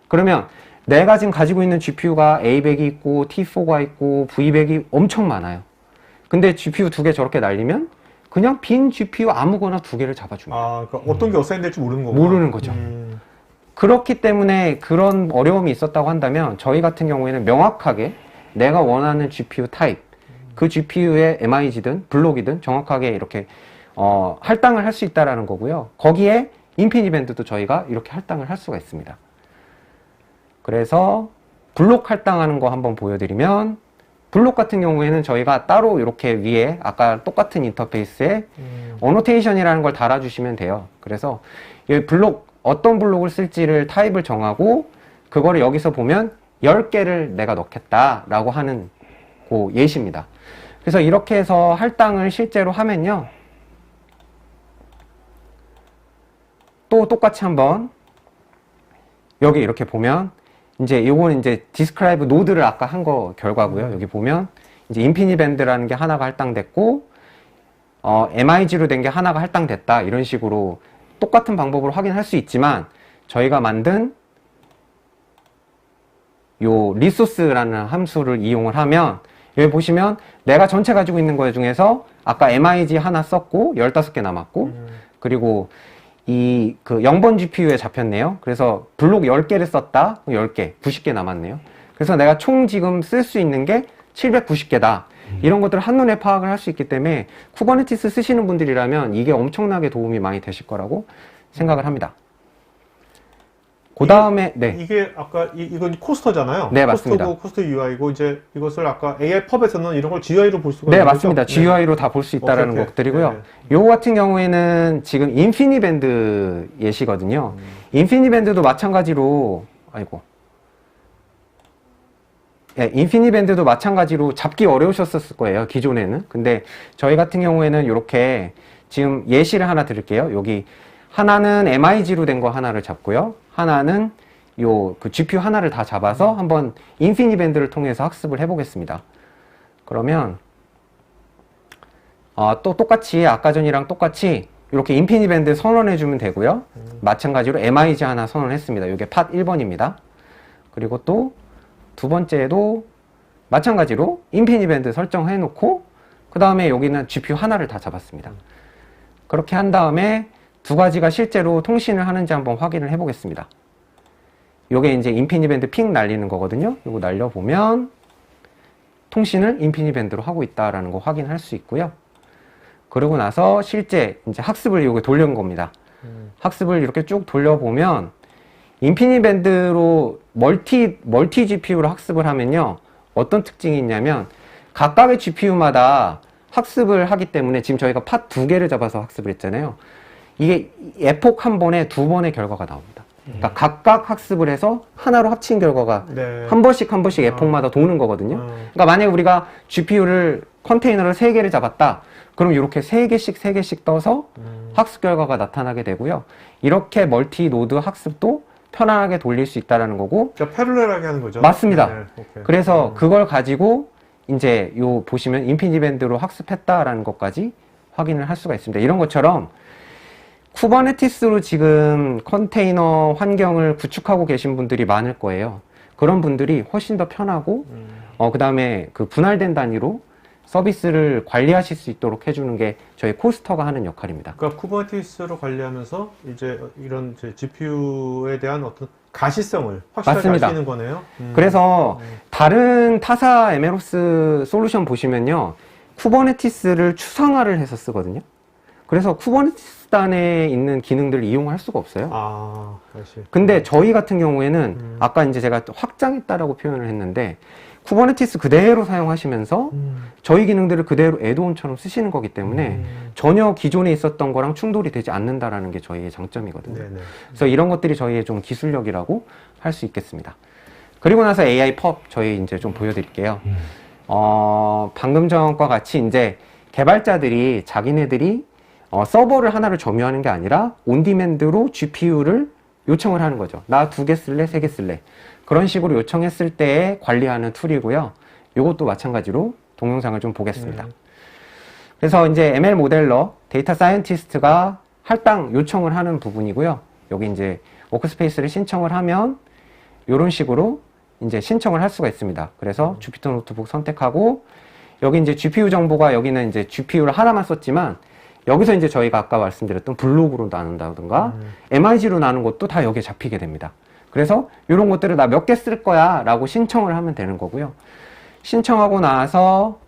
S3: 그러면 내가 지금 가지고 있는 GPU가 A100이 있고 T4가 있고 V100이 엄청 많아요. 근데 GPU 2개 저렇게 날리면 그냥 빈 GPU 아무거나 2개를 잡아줍니다.
S1: 그러니까 어떤 게 어사인될지 모르는 거고.
S3: 모르는 거죠. 그렇기 때문에 그런 어려움이 있었다고 한다면 저희 같은 경우에는 명확하게 내가 원하는 GPU 타입 그 GPU의 MIG든 블록이든 정확하게 이렇게 할당을 할 수 있다라는 거고요. 거기에 인피니밴드도 저희가 이렇게 할당을 할 수가 있습니다. 그래서 블록 할당하는 거 한번 보여드리면 블록 같은 경우에는 저희가 따로 이렇게 위에 아까 똑같은 인터페이스에 어노테이션이라는 걸 달아주시면 돼요. 그래서 이 블록 어떤 블록을 쓸지를 타입을 정하고 그거를 여기서 보면 10개를 내가 넣겠다라고 하는 그 예시입니다. 그래서 이렇게 해서 할당을 실제로 하면요. 또 똑같이 한번 여기 이렇게 보면 이제 요거는 이제 디스크라이브 노드를 아까 한 거 결과고요. 여기 보면 이제 인피니밴드라는 게 하나가 할당됐고 MIG로 된 게 하나가 할당됐다. 이런 식으로 똑같은 방법으로 확인할 수 있지만 저희가 만든 요 리소스라는 함수를 이용을 하면 여기 보시면 내가 전체 가지고 있는 거 중에서 아까 MIG 하나 썼고 15개 남았고 그리고 이 그 0번 GPU에 잡혔네요. 그래서 블록 10개를 썼다. 10개, 90개 남았네요. 그래서 내가 총 지금 쓸 수 있는 게 790개다. 이런 것들을 한눈에 파악을 할 수 있기 때문에 쿠버네티스 쓰시는 분들이라면 이게 엄청나게 도움이 많이 되실 거라고 생각을 합니다. 그 다음에, 네.
S1: 이게 아까 이건 코스터잖아요.
S3: 네, 맞습니다.
S1: 코스터 UI고 이제 이것을 아까 AI 펍에서는 이런 걸 GUI로 볼 수가
S3: 네,
S1: 있는
S3: 맞습니다.
S1: 거죠?
S3: GUI로 다 볼 수 있다라는
S1: 오케이.
S3: 것들이고요.
S1: 네.
S3: 요거 같은 경우에는 지금 인피니밴드 예시거든요. 인피니밴드도 마찬가지로, 아이고. 예, 인피니밴드도 마찬가지로 잡기 어려우셨을 거예요, 기존에는. 근데 저희 같은 경우에는 이렇게 지금 예시를 하나 드릴게요. 여기 하나는 MIG로 된 거 하나를 잡고요. 하나는 그 GPU 하나를 다 잡아서 한번 인피니밴드를 통해서 학습을 해보겠습니다. 그러면 또 똑같이 아까 전이랑 똑같이 이렇게 인피니밴드 선언해주면 되고요. 마찬가지로 MIG 하나 선언했습니다. 이게 팟 1번입니다. 그리고 또 두 번째도 마찬가지로 인피니밴드 설정해놓고 그 다음에 여기는 GPU 하나를 다 잡았습니다. 그렇게 한 다음에 두 가지가 실제로 통신을 하는지 한번 확인을 해보겠습니다. 요게 이제 인피니밴드 핑 날리는 거거든요. 요거 날려보면 통신을 인피니밴드로 하고 있다라는 거 확인할 수 있고요. 그러고 나서 실제 이제 학습을 요게 돌린 겁니다. 학습을 이렇게 쭉 돌려보면 인피니밴드로 멀티 GPU로 학습을 하면요. 어떤 특징이 있냐면 각각의 GPU마다 학습을 하기 때문에 지금 저희가 팟 2개를 잡아서 학습을 했잖아요. 이게 에폭 한 번에 2번의 결과가 나옵니다. 그러니까 각각 학습을 해서 하나로 합친 결과가
S1: 네.
S3: 한 번씩 에폭마다 도는 거거든요. 그러니까 만약에 우리가 GPU를 컨테이너를 3개를 잡았다. 그럼 이렇게 3개씩 떠서 학습 결과가 나타나게 되고요. 이렇게 멀티 노드 학습도 편안하게 돌릴 수 있다는 거고.
S1: 그러니까 패럴렐하게 하는 거죠.
S3: 맞습니다.
S1: 네, 오케이.
S3: 그래서 그걸 가지고 이제 요 보시면 인피니밴드로 학습했다라는 것까지 확인을 할 수가 있습니다. 이런 것처럼 쿠버네티스로 지금 컨테이너 환경을 구축하고 계신 분들이 많을 거예요. 그런 분들이 훨씬 더 편하고 그 다음에 그 분할된 단위로 서비스를 관리하실 수 있도록 해주는 게 저희 코스터가 하는 역할입니다.
S1: 그러니까 쿠버네티스로 관리하면서 이제 이런 GPU에 대한 어떤 가시성을 확실하게 알 수
S3: 맞습니다.
S1: 있는 거네요.
S3: 그래서 다른 타사 MLOps 솔루션 보시면요. 쿠버네티스를 추상화를 해서 쓰거든요. 그래서 쿠버네티스 단에 있는 기능들을 이용할 수가 없어요.
S1: 아, 역시.
S3: 근데 저희 같은 경우에는 아까 이제 제가 확장했다라고 표현을 했는데 쿠버네티스 그대로 사용하시면서 저희 기능들을 그대로 애드온처럼 쓰시는 거기 때문에 전혀 기존에 있었던 거랑 충돌이 되지 않는다라는 게 저희의 장점이거든요.
S1: 네네.
S3: 그래서 이런 것들이 저희의 좀 기술력이라고 할 수 있겠습니다. 그리고 나서 AI 펍 저희 이제 좀 보여드릴게요. 방금 전과 같이 이제 개발자들이 자기네들이 서버를 하나를 점유하는 게 아니라 온디맨드로 GPU를 요청을 하는 거죠. 나 2개 쓸래? 3개 쓸래? 그런 식으로 요청했을 때 관리하는 툴이고요. 이것도 마찬가지로 동영상을 좀 보겠습니다. 그래서 이제 ML 모델러, 데이터 사이언티스트가 할당 요청을 하는 부분이고요. 여기 이제 워크스페이스를 신청을 하면 이런 식으로 이제 신청을 할 수가 있습니다. 그래서 주피터 노트북 선택하고 여기 이제 GPU 정보가 여기는 이제 GPU를 하나만 썼지만 여기서 이제 저희가 아까 말씀드렸던 블록으로 나눈다든가 MIG로 나눈 것도 다 여기에 잡히게 됩니다. 그래서 이런 것들을 나 몇 개 쓸 거야 라고 신청을 하면 되는 거고요. 신청하고 나서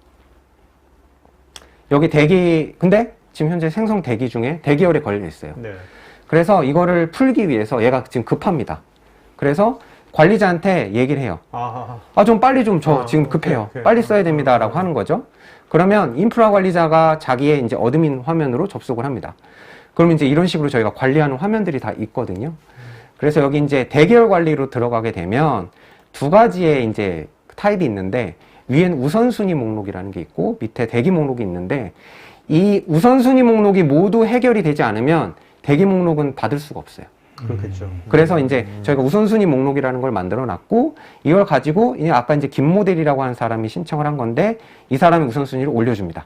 S3: 여기 대기, 근데 지금 현재 생성 대기 중에 대기열에 걸려 있어요.
S1: 네.
S3: 그래서 이거를 풀기 위해서 얘가 지금 급합니다. 그래서 관리자한테 얘기를 해요. 좀 빨리 좀 지금 급해요.
S1: 오케이.
S3: 빨리 써야 됩니다. 라고 하는 거죠. 그러면 인프라 관리자가 자기의 이제 어드민 화면으로 접속을 합니다. 그러면 이제 이런 식으로 저희가 관리하는 화면들이 다 있거든요. 그래서 여기 이제 대기열 관리로 들어가게 되면 두 가지의 이제 타입이 있는데 위엔 우선순위 목록이라는 게 있고 밑에 대기 목록이 있는데 이 우선순위 목록이 모두 해결이 되지 않으면 대기 목록은 받을 수가 없어요.
S1: 그렇겠죠.
S3: 그래서 이제 저희가 우선순위 목록이라는 걸 만들어 놨고 이걸 가지고 아까 이제 김 모델이라고 하는 사람이 신청을 한 건데 이 사람이 우선순위를 올려줍니다.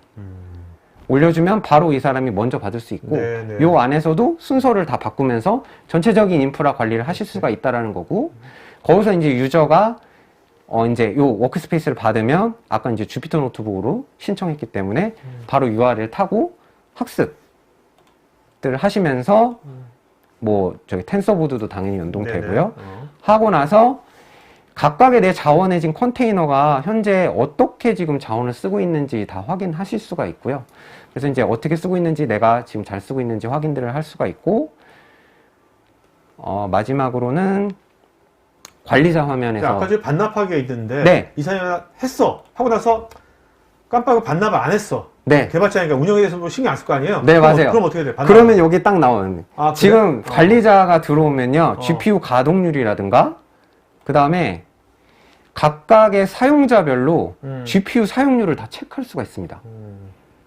S3: 올려주면 바로 이 사람이 먼저 받을 수 있고
S1: 네네.
S3: 요 안에서도 순서를 다 바꾸면서 전체적인 인프라 관리를 하실 수가 있다라는 거고 거기서 이제 유저가 이제 요 워크스페이스를 받으면 아까 이제 주피터 노트북으로 신청했기 때문에 바로 URL 타고 학습들을 하시면서 뭐 저기 텐서보드도 당연히 연동되고요. 하고 나서 각각의 내 자원에 지금 컨테이너가 현재 어떻게 지금 자원을 쓰고 있는지 다 확인하실 수가 있고요. 그래서 이제 어떻게 쓰고 있는지 내가 지금 잘 쓰고 있는지 확인들을 할 수가 있고 마지막으로는 관리자 화면에서
S1: 아까 전에 반납하기가 있는데
S3: 네.
S1: 이사님이 했어 하고 나서 깜빡이 반납을 안 했어.
S3: 네.
S1: 개발자니까 운영에 대해서 뭐 신경 안 쓸 거 아니에요?
S3: 네,
S1: 그럼,
S3: 맞아요.
S1: 그럼 어떻게 돼? 반납.
S3: 그러면 여기 딱 나와요.
S1: 아, 그래?
S3: 지금 관리자가 들어오면요.
S1: 어.
S3: GPU 가동률이라든가 그 다음에 각각의 사용자별로 GPU 사용률을 다 체크할 수가 있습니다.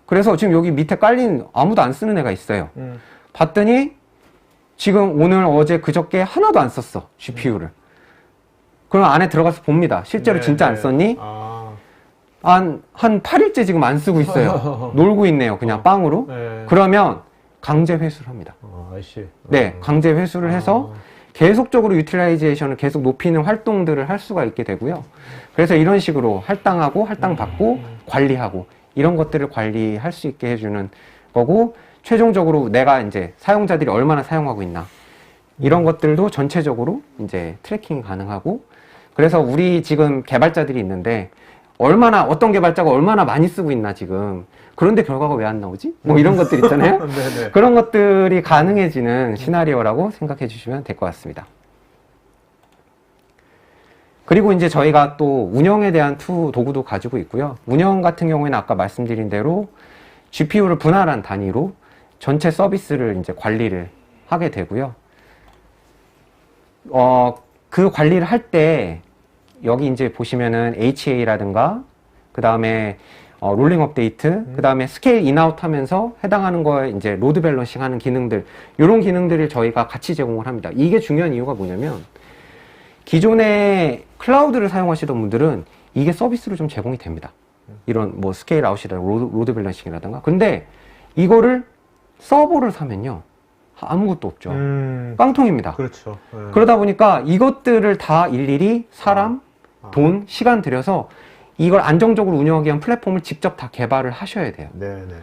S3: 그래서 지금 여기 밑에 깔린 아무도 안 쓰는 애가 있어요. 봤더니 지금 오늘 어제 그저께 하나도 안 썼어. GPU를. 그럼 안에 들어가서 봅니다. 실제로
S1: 네,
S3: 진짜
S1: 네.
S3: 안 썼니?
S1: 아,
S3: 한 8일째 지금 안 쓰고 있어요. 놀고 있네요. 그냥 빵으로.
S1: 네.
S3: 그러면 강제 회수를 합니다.
S1: 아이씨.
S3: 네, 강제 회수를 해서 계속적으로 유틸라이제이션을 계속 높이는 활동들을 할 수가 있게 되고요. 그래서 이런 식으로 할당하고 할당받고 관리하고 이런 것들을 관리할 수 있게 해주는 거고, 최종적으로 내가 이제 사용자들이 얼마나 사용하고 있나 이런 것들도 전체적으로 이제 트래킹이 가능하고, 그래서 우리 지금 개발자들이 있는데 어떤 개발자가 얼마나 많이 쓰고 있나 지금, 그런데 결과가 왜 안 나오지? 뭐 이런 것들 있잖아요.
S1: 네네.
S3: 그런 것들이 가능해지는 시나리오라고 생각해 주시면 될 것 같습니다. 그리고 이제 저희가 또 운영에 대한 도구도 가지고 있고요. 운영 같은 경우에는 아까 말씀드린 대로 GPU를 분할한 단위로 전체 서비스를 이제 관리를 하게 되고요. 그 관리를 할 때 여기 이제 보시면은 HA라든가 그 다음에 롤링 업데이트, 그 다음에 스케일 인아웃 하면서 해당하는 거에 이제 로드 밸런싱 하는 기능들, 이런 기능들을 저희가 같이 제공을 합니다. 이게 중요한 이유가 뭐냐면, 기존에 클라우드를 사용하시던 분들은 이게 서비스로 좀 제공이 됩니다. 이런 뭐 스케일 아웃이라든가 로드 밸런싱이라든가. 근데 이거를 서버를 사면요, 아무것도 없죠. 깡통입니다.
S1: 그렇죠. 네.
S3: 그러다 보니까 이것들을 다 일일이 사람, 돈, 시간 들여서 이걸 안정적으로 운영하기 위한 플랫폼을 직접 다 개발을 하셔야 돼요.
S1: 네네.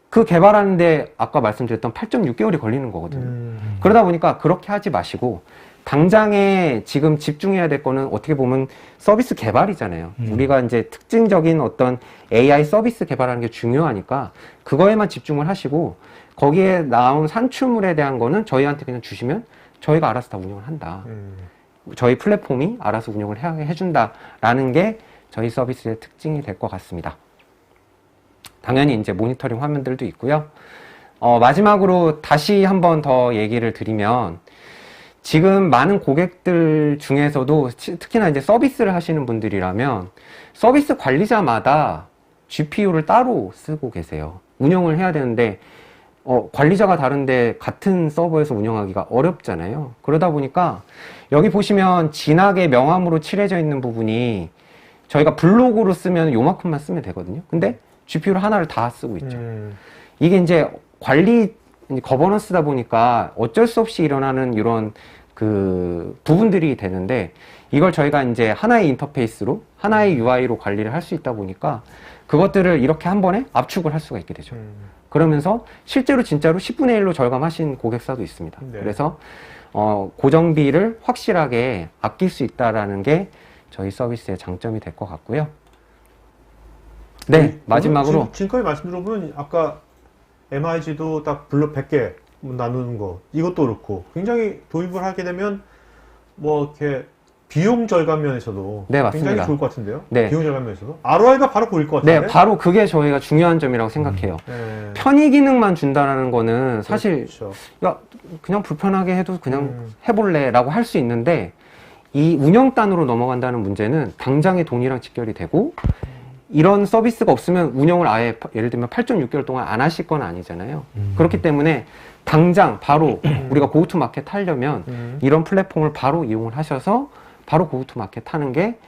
S3: 그 개발하는데 아까 말씀드렸던 8.6개월이 걸리는 거거든요. 그러다 보니까 그렇게 하지 마시고, 당장에 지금 집중해야 될 거는 어떻게 보면 서비스 개발이잖아요. 우리가 이제 특징적인 어떤 AI 서비스 개발하는 게 중요하니까 그거에만 집중을 하시고, 거기에 나온 산출물에 대한 거는 저희한테 그냥 주시면 저희가 알아서 다 운영을 한다. 저희 플랫폼이 알아서 운영을 해준다라는 게 저희 서비스의 특징이 될 것 같습니다. 당연히 이제 모니터링 화면들도 있고요. 마지막으로 다시 한 번 더 얘기를 드리면, 지금 많은 고객들 중에서도 특히나 이제 서비스를 하시는 분들이라면 서비스 관리자마다 GPU를 따로 쓰고 계세요. 운영을 해야 되는데 관리자가 다른데 같은 서버에서 운영하기가 어렵잖아요. 그러다 보니까 여기 보시면 진하게 명암으로 칠해져 있는 부분이 저희가 블록으로 쓰면 요만큼만 쓰면 되거든요. 근데 GPU를 하나를 다 쓰고 있죠. 이게 이제 거버넌스다 보니까 어쩔 수 없이 일어나는 이런 그 부분들이 되는데, 이걸 저희가 이제 하나의 인터페이스로, 하나의 UI로 관리를 할 수 있다 보니까 그것들을 이렇게 한 번에 압축을 할 수가 있게 되죠. 그러면서 실제로 진짜로 10분의 1로 절감하신 고객사도 있습니다.
S1: 네.
S3: 그래서 고정비를 확실하게 아낄 수 있다라는 게 저희 서비스의 장점이 될 것 같고요. 네, 마지막으로
S1: 지금까지 말씀 들어보면 아까 MIG도 딱 블록 100개 나누는 거, 이것도 그렇고 굉장히 도입을 하게 되면 뭐 이렇게 비용 절감 면에서도
S3: 네, 맞습니다.
S1: 굉장히 좋을 것 같은데요.
S3: 네.
S1: 비용 절감 면에서도 ROI가 바로 보일 것 같은데.
S3: 네, 바로 그게 저희가 중요한 점이라고 생각해요.
S1: 네.
S3: 편의 기능만 준다라는 거는 사실
S1: 그렇죠.
S3: 야, 그냥 불편하게 해도 그냥 해볼래 라고 할 수 있는데, 이 운영단으로 넘어간다는 문제는 당장의 돈이랑 직결이 되고, 이런 서비스가 없으면 운영을 아예 예를 들면 8.6개월 동안 안 하실 건 아니잖아요. 그렇기 때문에 당장 바로 우리가 고우투마켓 하려면 이런 플랫폼을 바로 이용을 하셔서 바로 고우투마켓 하는 게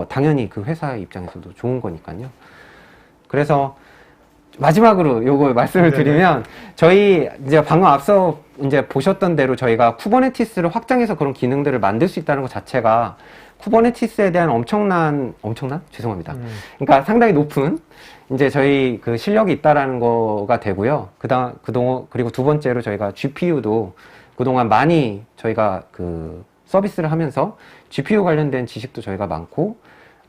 S3: 당연히 그 회사의 입장에서도 좋은 거니까요. 그래서 마지막으로 요거 말씀을
S1: 네네.
S3: 드리면, 저희 이제 방금 앞서 이제 보셨던 대로 저희가 쿠버네티스를 확장해서 그런 기능들을 만들 수 있다는 것 자체가 쿠버네티스에 대한 엄청난 죄송합니다. 그러니까 상당히 높은 이제 저희 그 실력이 있다라는 거가 되고요. 그리고 두 번째로 저희가 GPU도 그동안 많이 저희가 그 서비스를 하면서 GPU 관련된 지식도 저희가 많고,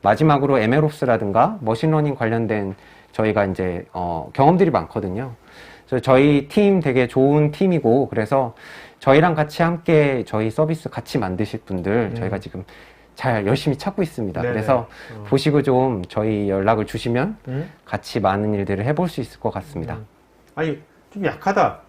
S3: 마지막으로 MLOps라든가 머신러닝 관련된 저희가 이제 경험들이 많거든요. 그래서 저희 팀 되게 좋은 팀이고, 그래서 저희랑 같이 함께 저희 서비스 같이 만드실 분들 저희가 지금 잘 열심히 찾고 있습니다.
S1: 네네.
S3: 그래서 보시고 좀 저희 연락을 주시면 같이 많은 일들을 해볼 수 있을 것 같습니다.
S1: 아니, 좀 약하다.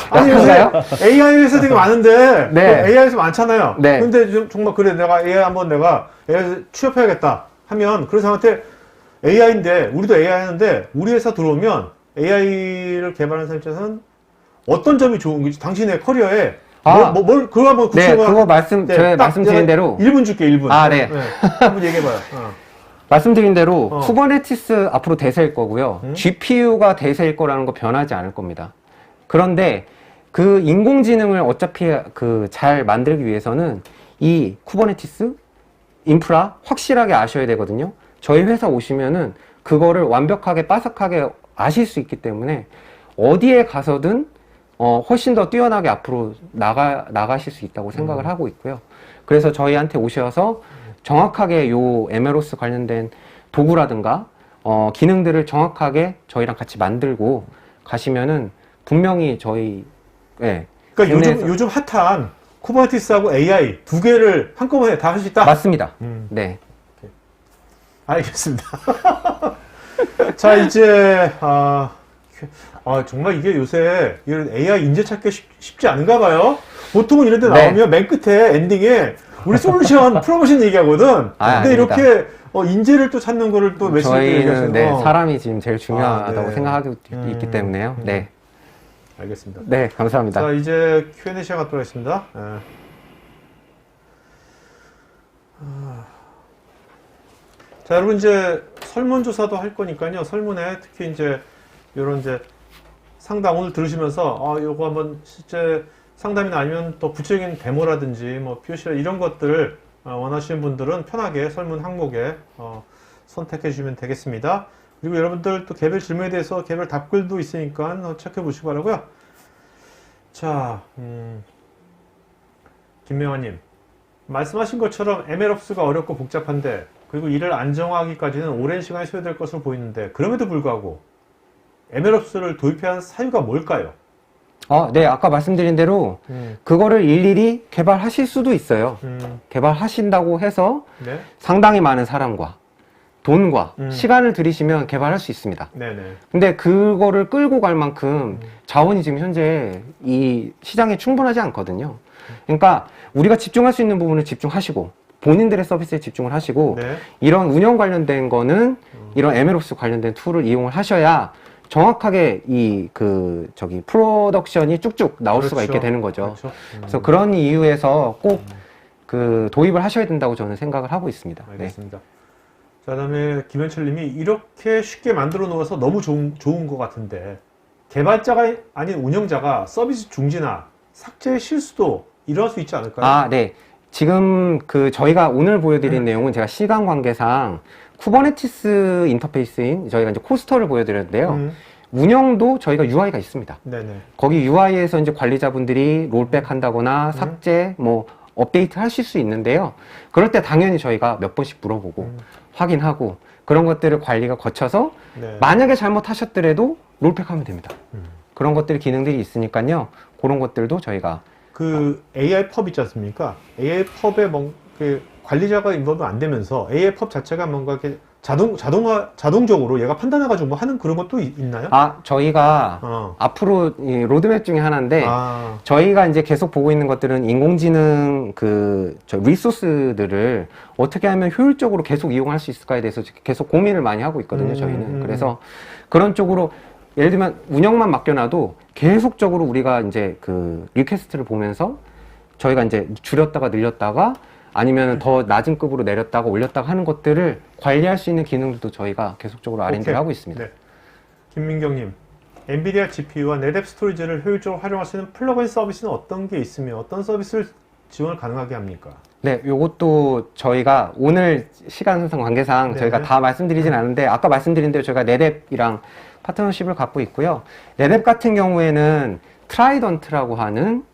S1: 아니, 요새
S3: 약한가요?
S1: AI 회사 되게 많은데,
S3: 네.
S1: AI 회사 많잖아요.
S3: 네.
S1: 근데 좀 정말 그래, 내가 AI 한번 내가 AI 취업해야겠다 하면, 그런 사람한테 AI인데, 우리도 AI 하는데, 우리 회사 들어오면 AI를 개발하는 사람 입장에서는 어떤 점이 좋은 건지, 당신의 커리어에 그거 한번
S3: 네, 그거
S1: 네,
S3: 말씀드린 대로.
S1: 1분 줄게, 1분.
S3: 아, 네.
S1: 한번 얘기해봐요.
S3: 말씀드린 대로 쿠버네티스 앞으로 대세일 거고요. GPU가 대세일 거라는 거 변하지 않을 겁니다. 그런데 그 인공지능을 어차피 잘 만들기 위해서는 이 쿠버네티스 인프라 확실하게 아셔야 되거든요. 저희 회사 오시면은 그거를 완벽하게 빠삭하게 아실 수 있기 때문에 어디에 가서든 훨씬 더 뛰어나게 앞으로 나가실 수 있다고 생각을 하고 있고요. 그래서 저희한테 오셔서 정확하게 요 에메로스 관련된 도구라든가 기능들을 정확하게 저희랑 같이 만들고 가시면은 분명히 저희
S1: 그러니까 요즘 핫한 쿠버네티스하고 AI 두 개를 한꺼번에 다 할 수 있다?
S3: 맞습니다. 네.
S1: 알겠습니다. 자, 이제 정말 이게 요새 이런 AI 인재 찾기 쉽지 않은가 봐요. 보통은 이런 데 나오면 맨 끝에 엔딩에 우리 솔루션 프로모션 얘기하거든. 근데
S3: 아닙니다.
S1: 이렇게 인재를 또 찾는 거를 또 메시지
S3: 저희는 사람이 지금 제일 중요하다고
S1: 네.
S3: 생각하고 있기 때문에요. 네.
S1: 알겠습니다.
S3: 네, 감사합니다.
S1: 자, 이제 Q&A 시간 갖도록 하겠습니다. 자, 여러분 이제 설문조사도 할 거니까요. 설문에 특히 이제 요런 이제 상담 오늘 들으시면서 요거 한번 실제 상담이나 아니면 또 구체적인 데모라든지 뭐 POC라 이런 것들 원하시는 분들은 편하게 설문 항목에 선택해 주시면 되겠습니다. 그리고 여러분들 또 개별 질문에 대해서 개별 답글도 있으니까 체크해 보시기 바라고요. 자, 김명환님 말씀하신 것처럼 MLOps가 어렵고 복잡한데 그리고 이를 안정화하기까지는 오랜 시간이 소요될 것으로 보이는데 그럼에도 불구하고 MLOps를 도입해야 하는 사유가 뭘까요?
S3: 네, 아까 말씀드린 대로 그거를 일일이 개발하실 수도 있어요. 개발하신다고 해서
S1: 네.
S3: 상당히 많은 사람과 돈과 시간을 들이시면 개발할 수 있습니다.
S1: 네네.
S3: 근데 그거를 끌고 갈 만큼 자원이 지금 현재 이 시장에 충분하지 않거든요. 그러니까 우리가 집중할 수 있는 부분을 집중하시고 본인들의 서비스에 집중을 하시고
S1: 네.
S3: 이런 운영 관련된 거는 이런 MLOps 관련된 툴을 이용을 하셔야 정확하게 프로덕션이 쭉쭉 나올 수가 있게 되는 거죠.
S1: 그렇죠.
S3: 그래서 그런 이유에서 꼭 도입을 하셔야 된다고 저는 생각을 하고 있습니다.
S1: 알겠습니다. 자, 그다음에 김현철 님이 이렇게 쉽게 만들어 놓아서 너무 좋은 것 같은데 개발자가 아닌 운영자가 서비스 중지나 삭제 실수도 일어날 수 있지 않을까요?
S3: 네. 지금 저희가 오늘 보여드린 내용은 제가 시간 관계상 쿠버네티스 인터페이스인 저희가 이제 코스터를 보여드렸는데요. 운영도 저희가 UI가 있습니다.
S1: 네네.
S3: 거기 UI에서 이제 관리자분들이 롤백 한다거나 삭제, 업데이트 하실 수 있는데요. 그럴 때 당연히 저희가 몇 번씩 물어보고 확인하고 그런 것들을 관리가 거쳐서
S1: 네.
S3: 만약에 잘못하셨더라도 롤백 하면 됩니다. 그런 것들 기능들이 있으니까요. 그런 것들도 저희가
S1: AI 펍 있지 않습니까? AI 펍에 관리자가 인volve 안 되면서 AI 펍 자체가 뭔가 이렇게 자동적으로 얘가 판단해가지고 뭐 하는 그런 것도 있나요?
S3: 저희가 앞으로 이 로드맵 중에 하나인데 저희가 이제 계속 보고 있는 것들은 인공지능 리소스들을 어떻게 하면 효율적으로 계속 이용할 수 있을까에 대해서 계속 고민을 많이 하고 있거든요. 저희는 그래서 그런 쪽으로 예를 들면 운영만 맡겨놔도 계속적으로 우리가 이제 리퀘스트를 보면서 저희가 이제 줄였다가 늘렸다가 아니면 더 낮은 급으로 내렸다가 올렸다가 하는 것들을 관리할 수 있는 기능들도 저희가 계속적으로 R&D를 하고 있습니다.
S1: 네. 김민경님, 엔비디아 GPU와 NetApp 스토리지를 효율적으로 활용할 수 있는 플러그인 서비스는 어떤 게 있으며 어떤 서비스를 지원을 가능하게 합니까?
S3: 네, 요것도 저희가 오늘 시간 순상 관계상
S1: 네네.
S3: 저희가 다 말씀드리진 않은데 아까 말씀드린 대로 저희가 NetApp이랑 파트너십을 갖고 있고요. NetApp 같은 경우에는 트라이던트라고 하는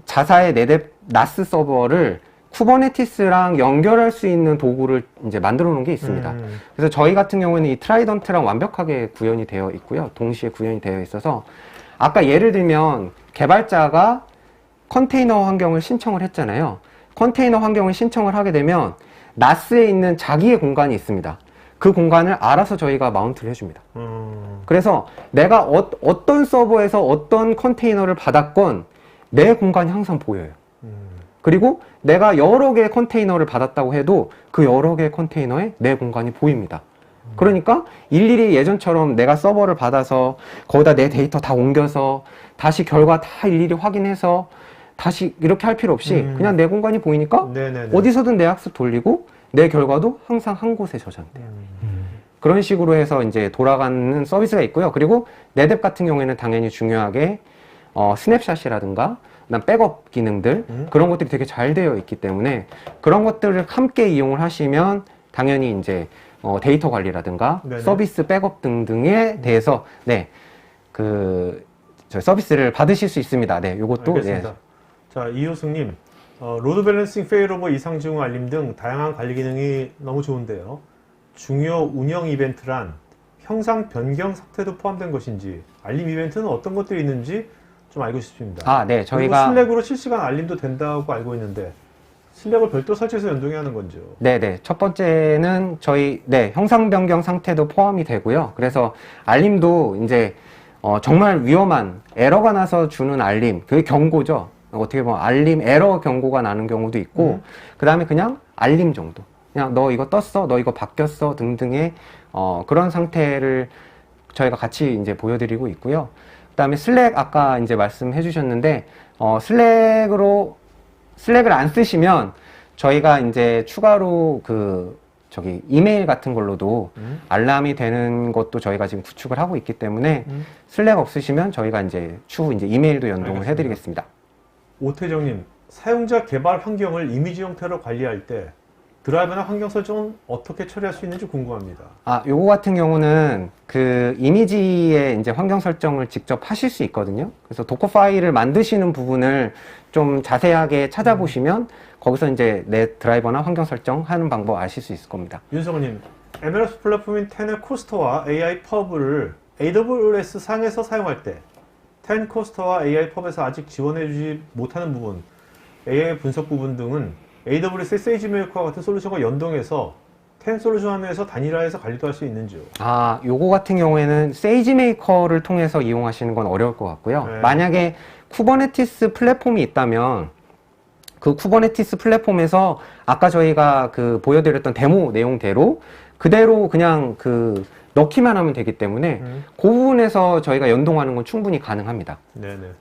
S3: 자사의 NetApp NAS 서버를 쿠버네티스랑 연결할 수 있는 도구를 이제 만들어 놓은 게 있습니다. 그래서 저희 같은 경우는 이 트라이던트랑 완벽하게 구현이 되어 있고요. 동시에 구현이 되어 있어서 아까 예를 들면 개발자가 컨테이너 환경을 신청을 했잖아요. 컨테이너 환경을 신청을 하게 되면 나스에 있는 자기의 공간이 있습니다. 그 공간을 알아서 저희가 마운트를 해줍니다. 그래서 내가 어떤 서버에서 어떤 컨테이너를 받았건 내 공간이 항상 보여요. 그리고 내가 여러 개의 컨테이너를 받았다고 해도 그 여러 개의 컨테이너에 내 공간이 보입니다. 그러니까 일일이 예전처럼 내가 서버를 받아서 거기다 내 데이터 다 옮겨서 다시 결과 다 일일이 확인해서 다시 이렇게 할 필요 없이 그냥 내 공간이 보이니까
S1: 네네네.
S3: 어디서든 내 학습 돌리고 내 결과도 항상 한 곳에 저장돼요. 그런 식으로 해서 이제 돌아가는 서비스가 있고요. 그리고 네뎁 같은 경우에는 당연히 중요하게 스냅샷이라든가 그다음 백업 기능들 그런 것들이 되게 잘 되어 있기 때문에 그런 것들을 함께 이용을 하시면 당연히 이제 데이터 관리라든가
S1: 네네.
S3: 서비스 백업 등등에 대해서 저 서비스를 받으실 수 있습니다. 네, 요것도
S1: 알겠습니다. 자, 이효승님, 로드 밸런싱, 페일오버 이상 징후 알림 등 다양한 관리 기능이 너무 좋은데요. 중요 운영 이벤트란 형상 변경 삭제도 포함된 것인지, 알림 이벤트는 어떤 것들이 있는지 좀 알고 싶습니다.
S3: 네,
S1: 그리고
S3: 저희가
S1: 슬랙으로 실시간 알림도 된다고 알고 있는데 슬랙을 별도 설치해서 연동해야 하는 건지요?
S3: 네네. 첫 번째는 저희, 형상 변경 상태도 포함이 되고요. 그래서 알림도 이제, 정말 위험한 에러가 나서 주는 알림, 그게 경고죠. 어떻게 보면 알림 에러 경고가 나는 경우도 있고, 그 다음에 그냥 알림 정도. 그냥 너 이거 떴어, 너 이거 바뀌었어 등등의, 그런 상태를 저희가 같이 이제 보여드리고 있고요. 그 다음에 슬랙 아까 이제 말씀해 주셨는데, 슬랙을 안 쓰시면 저희가 이제 추가로 이메일 같은 걸로도 알람이 되는 것도 저희가 지금 구축을 하고 있기 때문에 슬랙 없으시면 저희가 이제 추후 이제 이메일도 연동을
S1: 알겠습니다.
S3: 해드리겠습니다.
S1: 오태정님, 사용자 개발 환경을 이미지 형태로 관리할 때 드라이버나 환경 설정은 어떻게 처리할 수 있는지 궁금합니다.
S3: 요거 같은 경우는 그 이미지의 이제 환경 설정을 직접 하실 수 있거든요. 그래서 도커 파일을 만드시는 부분을 좀 자세하게 찾아보시면 거기서 이제 내 드라이버나 환경 설정하는 방법 아실 수 있을 겁니다.
S1: 윤성우님, MLOps 플랫폼인 텐의 코스터와 AI 펍을 AWS 상에서 사용할 때 텐 코스터와 AI 펍에서 아직 지원해주지 못하는 부분, AI 분석 부분 등은 AWS 세이지메이커와 같은 솔루션과 연동해서 텐 솔루션 안에서 단일화해서 관리도 할 수 있는지요?
S3: 요거 같은 경우에는 세이지메이커를 통해서 이용하시는 건 어려울 것 같고요.
S1: 네.
S3: 만약에 쿠버네티스 플랫폼이 있다면 그 쿠버네티스 플랫폼에서 아까 저희가 보여드렸던 데모 내용대로 그대로 그냥 넣기만 하면 되기 때문에 그 부분에서 저희가 연동하는 건 충분히 가능합니다.
S1: 네네.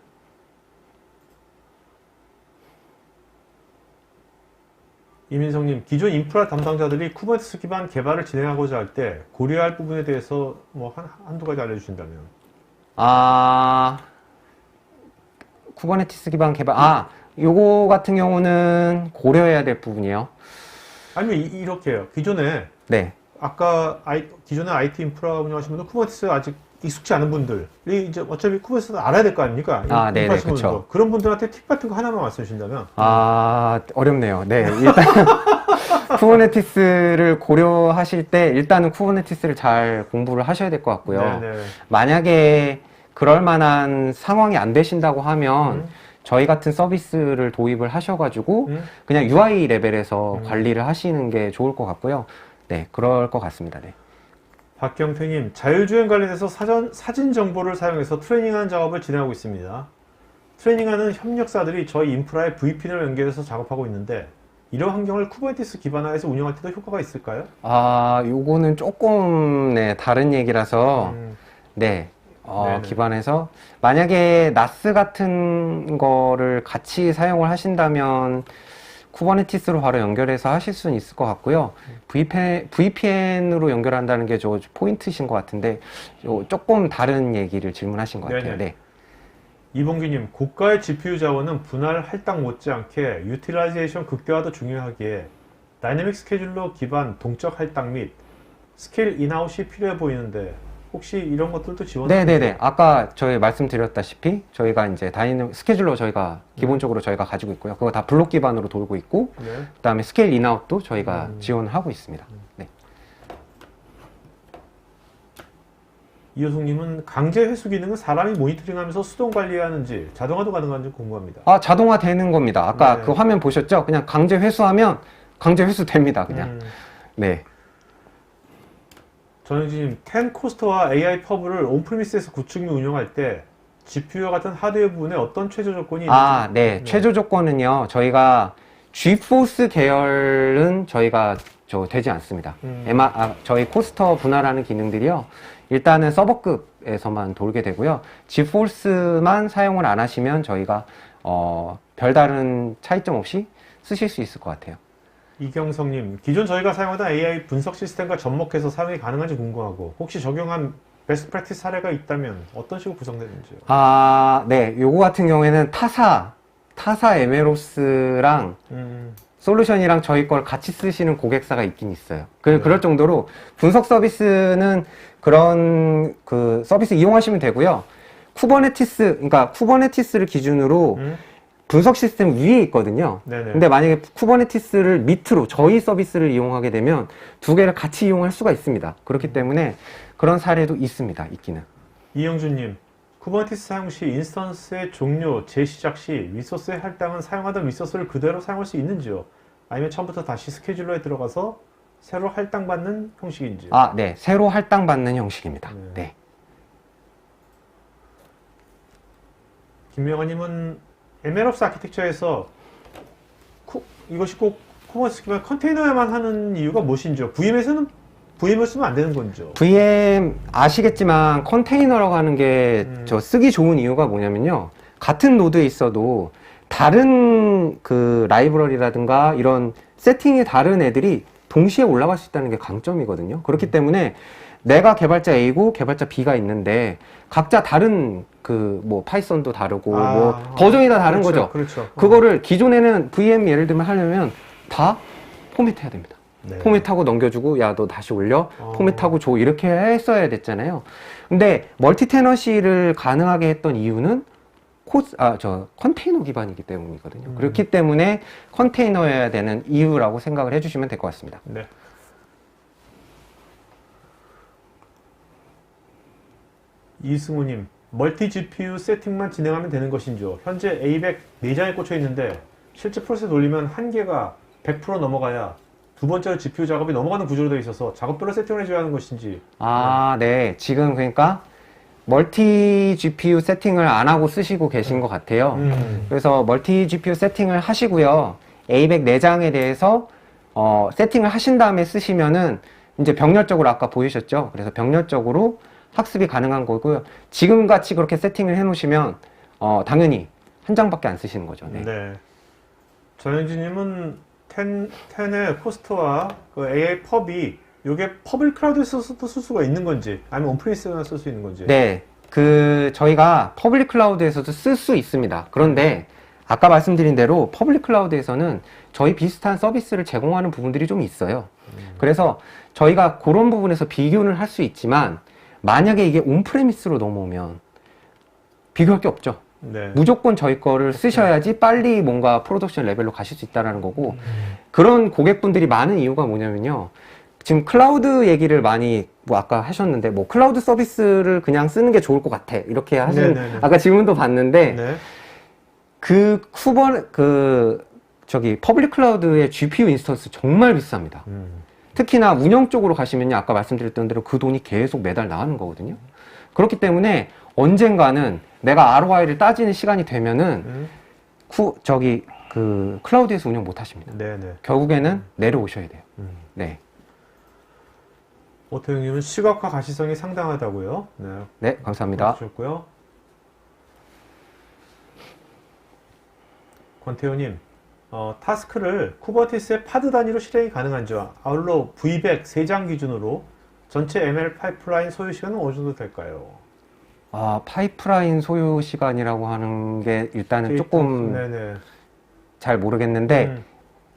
S1: 이민성님, 기존 인프라 담당자들이 쿠버네티스 기반 개발을 진행하고자 할 때 고려할 부분에 대해서 한두 가지 알려주신다면?
S3: 쿠버네티스 기반 개발, 요거 같은 경우는 고려해야 될 부분이요.
S1: 아니면 이렇게 해요. 기존에 아까 기존에 IT 인프라 운영하시는 분들 쿠버네티스 아직 익숙치 않은 분들이 이제 어차피 쿠버네티스 알아야 될 거 아닙니까?
S3: 네네,
S1: 하시는
S3: 그쵸.
S1: 분들. 그런 분들한테 팁 같은 거 하나만 말씀해 주신다면?
S3: 어렵네요. 네, 일단 쿠버네티스를 고려하실 때 일단은 쿠버네티스를 잘 공부를 하셔야 될 것 같고요.
S1: 네네.
S3: 만약에 그럴 만한 상황이 안 되신다고 하면 저희 같은 서비스를 도입을 하셔가지고 그냥 UI 레벨에서 관리를 하시는 게 좋을 것 같고요. 네, 그럴 것 같습니다. 네.
S1: 박경태님, 자율주행 관련해서 사진 정보를 사용해서 트레이닝하는 작업을 진행하고 있습니다. 트레이닝하는 협력사들이 저희 인프라에 VPN을 연결해서 작업하고 있는데 이런 환경을 쿠버네티스 기반화해서 운영할 때도 효과가 있을까요?
S3: 요거는 조금 다른 얘기라서
S1: 네네.
S3: 기반해서 만약에 나스 같은 거를 같이 사용을 하신다면 쿠버네티스로 바로 연결해서 하실 수는 있을 것 같고요. VPN으로 연결한다는 게 저 포인트신 것 같은데 조금 다른 얘기를 질문하신 것 같아요.
S1: 네네. 이봉규님, 고가의 GPU 자원은 분할 할당 못지않게 유틸라이제이션 극대화도 중요하기에 다이내믹 스케줄러 기반 동적 할당 및 스케일 인아웃이 필요해 보이는데 혹시 이런 것들도 지원?
S3: 네네네. 아까 저희 말씀드렸다시피 저희가 이제 스케줄러 저희가 기본적으로 저희가 가지고 있고요. 그거 다 블록 기반으로 돌고 있고,
S1: 네.
S3: 그다음에 스케일 인아웃도 저희가 지원하고 있습니다. 네.
S1: 이효숙님은 강제 회수 기능은 사람이 모니터링하면서 수동 관리하는지 자동화도 가능한지 궁금합니다.
S3: 아, 자동화 되는 겁니다. 아까
S1: 네.
S3: 그 화면 보셨죠? 그냥 강제 회수하면 강제 회수 됩니다. 그냥. 네.
S1: 전영진님, 10 코스트와 AI 퍼블을 온프리미스에서 구축 및 운영할 때 GPU와 같은 하드웨어 부분에 어떤 최저 조건이 있는지?
S3: 아, 네. 최저 조건은요. 저희가 GeForce 계열은 저희가 되지 않습니다. 저희 코스터 분할하는 기능들이요. 일단은 서버급에서만 돌게 되고요. GeForce만 사용을 안 하시면 저희가 별다른 차이점 없이 쓰실 수 있을 것 같아요.
S1: 이경성님, 기존 저희가 사용하던 AI 분석 시스템과 접목해서 사용이 가능한지 궁금하고 혹시 적용한 베스트 프랙티스 사례가 있다면 어떤 식으로 구성되는지요?
S3: 아, 네. 요거 같은 경우에는 타사 에메로스랑 솔루션이랑 저희 걸 같이 쓰시는 고객사가 있긴 있어요. 그럴 정도로 분석 서비스는 그런 그 서비스 이용하시면 되고요. 그러니까 쿠버네티스를 기준으로 분석 시스템 위에 있거든요.
S1: 네네.
S3: 근데 만약에 쿠버네티스를 밑으로 저희 서비스를 이용하게 되면 두 개를 같이 이용할 수가 있습니다. 그렇기 때문에 그런 사례도 있습니다. 있기는.
S1: 이영준님, 쿠버네티스 사용 시 인스턴스의 종료, 재시작 시 리소스의 할당은 사용하던 리소스를 그대로 사용할 수 있는지요? 아니면 처음부터 다시 스케줄러에 들어가서 새로 할당받는 형식인지요?
S3: 아, 네. 새로 할당받는 형식입니다. 네.
S1: 김명환님은 MLOps 아키텍처에서 이것이 꼭 쿠버네티스 기반 컨테이너에만 하는 이유가 무엇인지요? VM에서는 VM을 쓰면 안 되는 건죠?
S3: VM 아시겠지만 컨테이너라고 하는 게 쓰기 좋은 이유가 뭐냐면요. 같은 노드에 있어도 다른 그 라이브러리라든가 이런 세팅이 다른 애들이 동시에 올라갈 수 있다는 게 강점이거든요. 그렇기 때문에 내가 개발자 A고 개발자 B가 있는데 각자 다른 파이썬도 다르고 버전이 다 다른
S1: 그렇죠,
S3: 거죠.
S1: 그렇죠.
S3: 그거를 기존에는 VM 예를 들면 하려면 다 포맷해야 됩니다.
S1: 네.
S3: 포맷하고 넘겨주고 야 너 다시 올려 포맷하고 줘 이렇게 했어야 됐잖아요. 근데 멀티 테너시를 가능하게 했던 이유는 컨테이너 기반이기 때문이거든요. 그렇기 때문에 컨테이너여야 되는 이유라고 생각을 해주시면 될 것 같습니다.
S1: 네. 이승우님, 멀티 GPU 세팅만 진행하면 되는 것인지요? 현재 A100 4장에 꽂혀 있는데 실제 프로세스 돌리면 한 개가 100% 넘어가야 두 번째로 GPU 작업이 넘어가는 구조로 되어 있어서 작업별로 세팅을 해줘야 하는 것인지.
S3: 아, 네. 지금 그러니까 멀티 GPU 세팅을 안 하고 쓰시고 계신 것 같아요. 그래서 멀티 GPU 세팅을 하시고요. A100 4장에 대해서 세팅을 하신 다음에 쓰시면은 이제 병렬적으로 아까 보이셨죠? 그래서 병렬적으로 학습이 가능한 거고요. 지금 같이 그렇게 세팅을 해 놓으시면 당연히 한 장밖에 안 쓰시는 거죠. 네.
S1: 네. 전현진님은 10의 코스트와 그 AI 펍이 이게 퍼블릭 클라우드에서도 쓸 수가 있는 건지 아니면 온프리미스에서만 쓸 수 있는 건지.
S3: 네. 저희가 퍼블릭 클라우드에서도 쓸 수 있습니다. 그런데 아까 말씀드린 대로 퍼블릭 클라우드에서는 저희 비슷한 서비스를 제공하는 부분들이 좀 있어요. 그래서 저희가 그런 부분에서 비교는 할 수 있지만 만약에 이게 온프레미스로 넘어오면 비교할 게 없죠.
S1: 네.
S3: 무조건 저희 거를 쓰셔야지 빨리 뭔가 프로덕션 레벨로 가실 수 있다는 거고 그런 고객분들이 많은 이유가 뭐냐면요. 지금 클라우드 얘기를 많이 아까 하셨는데 클라우드 서비스를 그냥 쓰는 게 좋을 것 같아 이렇게 하시는
S1: 네네네.
S3: 아까 질문도 봤는데
S1: 네.
S3: 퍼블릭 클라우드의 GPU 인스턴스 정말 비쌉니다. 특히나 운영 쪽으로 가시면요. 아까 말씀드렸던 대로 그 돈이 계속 매달 나가는 거거든요. 그렇기 때문에 언젠가는 내가 ROI를 따지는 시간이 되면은 클라우드에서 운영 못 하십니다.
S1: 네네.
S3: 결국에는 내려오셔야 돼요. 네.
S1: 오태영님은 시각화 가시성이 상당하다고요. 네.
S3: 네, 감사합니다.
S1: 주셨고요. 권태호님, 타스크를 쿠버네티스의 파드 단위로 실행이 가능한지와 아울러 V100 3장 기준으로 전체 ML 파이프라인 소요 시간은 어느 정도 될까요?
S3: 아, 파이프라인 소요 시간이라고 하는 게 일단은 조금
S1: 네네.
S3: 잘 모르겠는데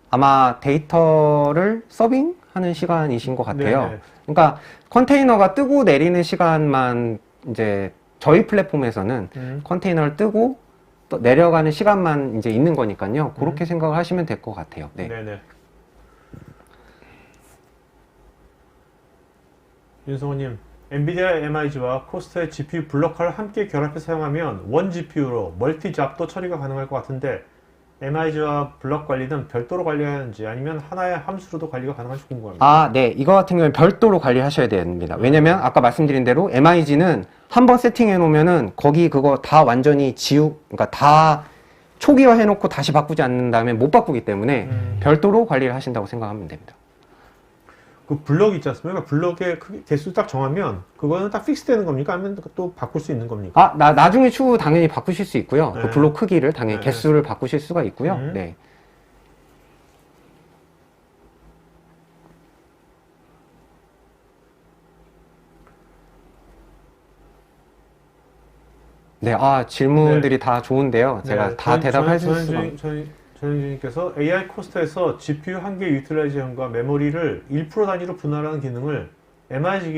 S3: 아마 데이터를 서빙하는 하는 시간이신 것 같아요.
S1: 네네.
S3: 그러니까 컨테이너가 뜨고 내리는 시간만 이제 저희 플랫폼에서는 컨테이너를 뜨고 또 내려가는 시간만 이제 있는 거니까요. 그렇게 생각을 하시면 될 것 같아요. 네.
S1: 네네. 윤성호님, 엔비디아 MIG와 코스트의 GPU 블록화를 함께 결합해 사용하면 원 GPU로 멀티 잡도 처리가 가능할 것 같은데 MIG와 블록 관리는 별도로 관리해야 하는지 아니면 하나의 함수로도 관리가 가능한지 궁금합니다.
S3: 아, 네. 이거 같은 경우는 별도로 관리하셔야 됩니다. 왜냐면 아까 말씀드린 대로 MIG는 한번 세팅해 놓으면은 거기 그거 다 완전히 그러니까 다 초기화 해놓고 다시 바꾸지 않는 다음에 못 바꾸기 때문에 별도로 관리를 하신다고 생각하면 됩니다.
S1: 그 블럭 있지 않습니까? 블럭의 개수 딱 정하면 그거는 딱 픽스 되는 겁니까? 아니면 또 바꿀 수 있는 겁니까?
S3: 아, 나중에 추후 당연히 바꾸실 수 있고요.
S1: 네.
S3: 그 블록 크기를 당연히
S1: 네.
S3: 개수를 바꾸실 수가 있고요. 네. 네, 질문들이 다 좋은데요. 제가 다 대답할 수 있을 수가.
S1: 전현주님께서 AI 코스트에서 GPU 한 개 유틸라이제이션과 메모리를 1% 단위로 분할하는 기능을 MIG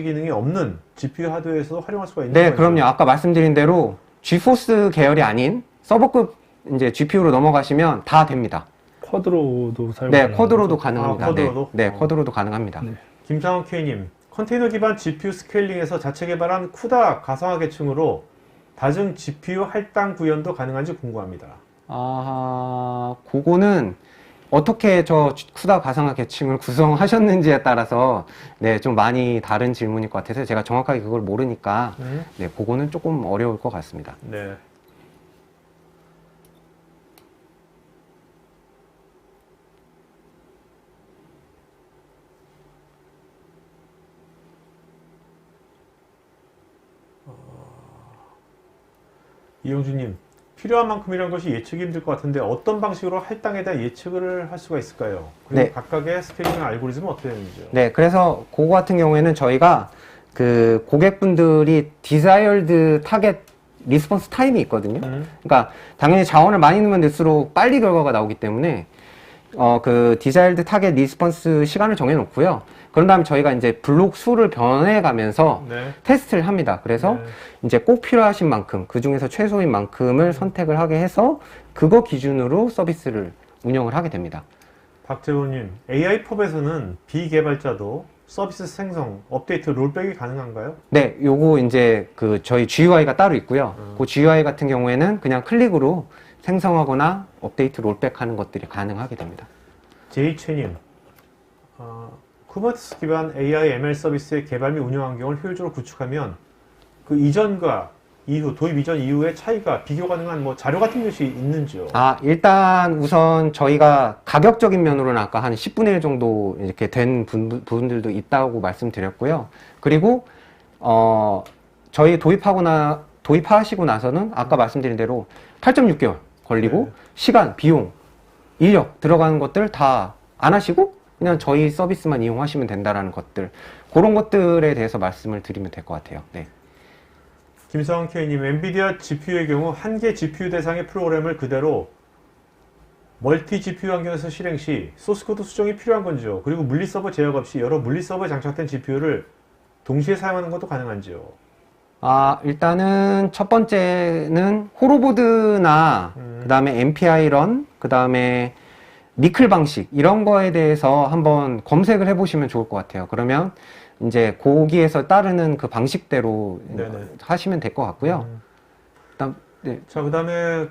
S1: 기능이 없는 GPU 하드웨어에서도 활용할 수가 있는
S3: 네,
S1: 거죠?
S3: 그럼요. 아까 말씀드린 대로 GeForce 계열이 아닌 서버급 이제 GPU로 넘어가시면 다 됩니다.
S2: 쿼드로도 사용
S3: 네,
S2: 가능하죠?
S3: 쿼드로도 가능합니다.
S1: 쿼드로도?
S3: 네, 쿼드로도 가능합니다.
S2: 네.
S1: 김상원 K님, 컨테이너 기반 GPU 스케일링에서 자체 개발한 쿠다 가상화 계층으로 다중 GPU 할당 구현도 가능한지 궁금합니다.
S3: 그거는 어떻게 저 쿠다 가상화 계층을 구성하셨는지에 따라서 네, 좀 많이 다른 질문일 것 같아서 제가 정확하게 그걸 모르니까 네, 그거는 조금 어려울 것 같습니다.
S1: 네. 이용주님, 필요한 만큼이라는 것이 예측이 힘들 것 같은데 어떤 방식으로 할당에 대한 예측을 할 수가 있을까요? 그리고
S3: 네.
S1: 각각의 스케일링 알고리즘은 어떻게 되는지요?
S3: 네, 그래서 그거 같은 경우에는 저희가 그 고객분들이 desired target response time이 있거든요. 그러니까 당연히 자원을 많이 넣으면 넣을수록 빨리 결과가 나오기 때문에 그 desired target response 시간을 정해 놓고요. 그런 다음에 저희가 이제 블록 수를 변해가면서
S1: 네.
S3: 테스트를 합니다. 그래서 이제 꼭 필요하신 만큼, 그 중에서 최소인 만큼을 선택을 하게 해서 그거 기준으로 서비스를 운영을 하게 됩니다.
S1: 박재호님, AI 펍에서는 비개발자도 서비스 생성, 업데이트, 롤백이 가능한가요?
S3: 네, 요거 이제 그 저희 GUI가 따로 있고요. 그 GUI 같은 경우에는 그냥 클릭으로 생성하거나 업데이트 롤백 하는 것들이 가능하게 됩니다.
S1: 제이채님, 쿠버네티스 기반 AI ML 서비스의 개발 및 운영 환경을 효율적으로 구축하면 그 이전과 이후, 도입 이전 이후의 차이가 비교 가능한 뭐 자료 같은 것이 있는지요?
S3: 일단 우선 저희가 가격적인 면으로는 아까 한 10분의 1 정도 이렇게 된 부분들도 있다고 말씀드렸고요. 그리고, 저희 도입하시고 나서는 아까 말씀드린 대로 8.6개월 걸리고, 시간, 비용, 인력 들어가는 것들 다 안 하시고, 그냥 저희 서비스만 이용하시면 된다라는 것들, 그런 것들에 대해서 말씀을 드리면 될 것 같아요. 네.
S1: 김성환 K님, 엔비디아 GPU의 경우 한 개 GPU 대상의 프로그램을 그대로 멀티 GPU 환경에서 실행 시 소스코드 수정이 필요한 건지요? 그리고 물리서버 제약 없이 여러 물리서버에 장착된 GPU를 동시에 사용하는 것도 가능한지요?
S3: 일단은 첫 번째는 호로보드나 그 다음에 MPI-런, 그 다음에 니클 방식 이런 거에 대해서 한번 검색을 해보시면 좋을 것 같아요. 그러면 이제 거기에서 따르는 그 방식대로
S1: 네네.
S3: 하시면 될 것 같고요. 네.
S1: 자, 그 다음에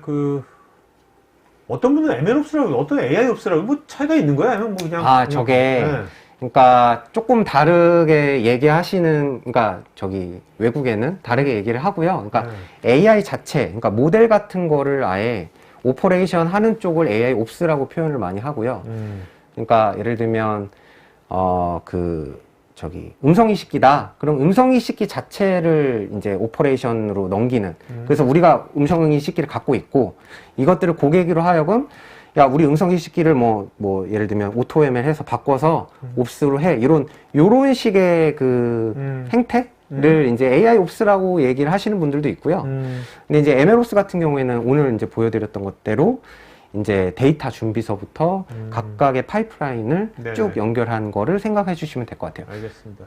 S1: 어떤 분은 MLOps라고, 어떤 AIOps라고, 뭐 차이가 있는 거야? 아니면 뭐 그냥.
S3: 저게,
S1: 네.
S3: 그러니까 조금 다르게 얘기하시는, 그러니까 저기 외국에는 다르게 얘기를 하고요. 그러니까 AI 자체, 그러니까 모델 같은 거를 아예 오퍼레이션 하는 쪽을 AIOps라고 표현을 많이 하고요. 그러니까 예를 들면, 음성인식기다. 그럼 음성인식기 자체를 이제 오퍼레이션으로 넘기는. 그래서 우리가 음성인식기를 갖고 있고, 이것들을 고객으로 하여금, 야, 우리 음성인식기를 예를 들면 오토ML 해서 바꿔서 옵스로 해. 요런 식의 행태를 이제 AIOps라고 얘기를 하시는 분들도 있고요. 근데 이제 MLOps 같은 경우에는 오늘 이제 보여드렸던 것대로, 이제 데이터 준비서부터 각각의 파이프라인을
S1: 네네.
S3: 쭉 연결한 거를 생각해 주시면 될 것 같아요.
S1: 알겠습니다.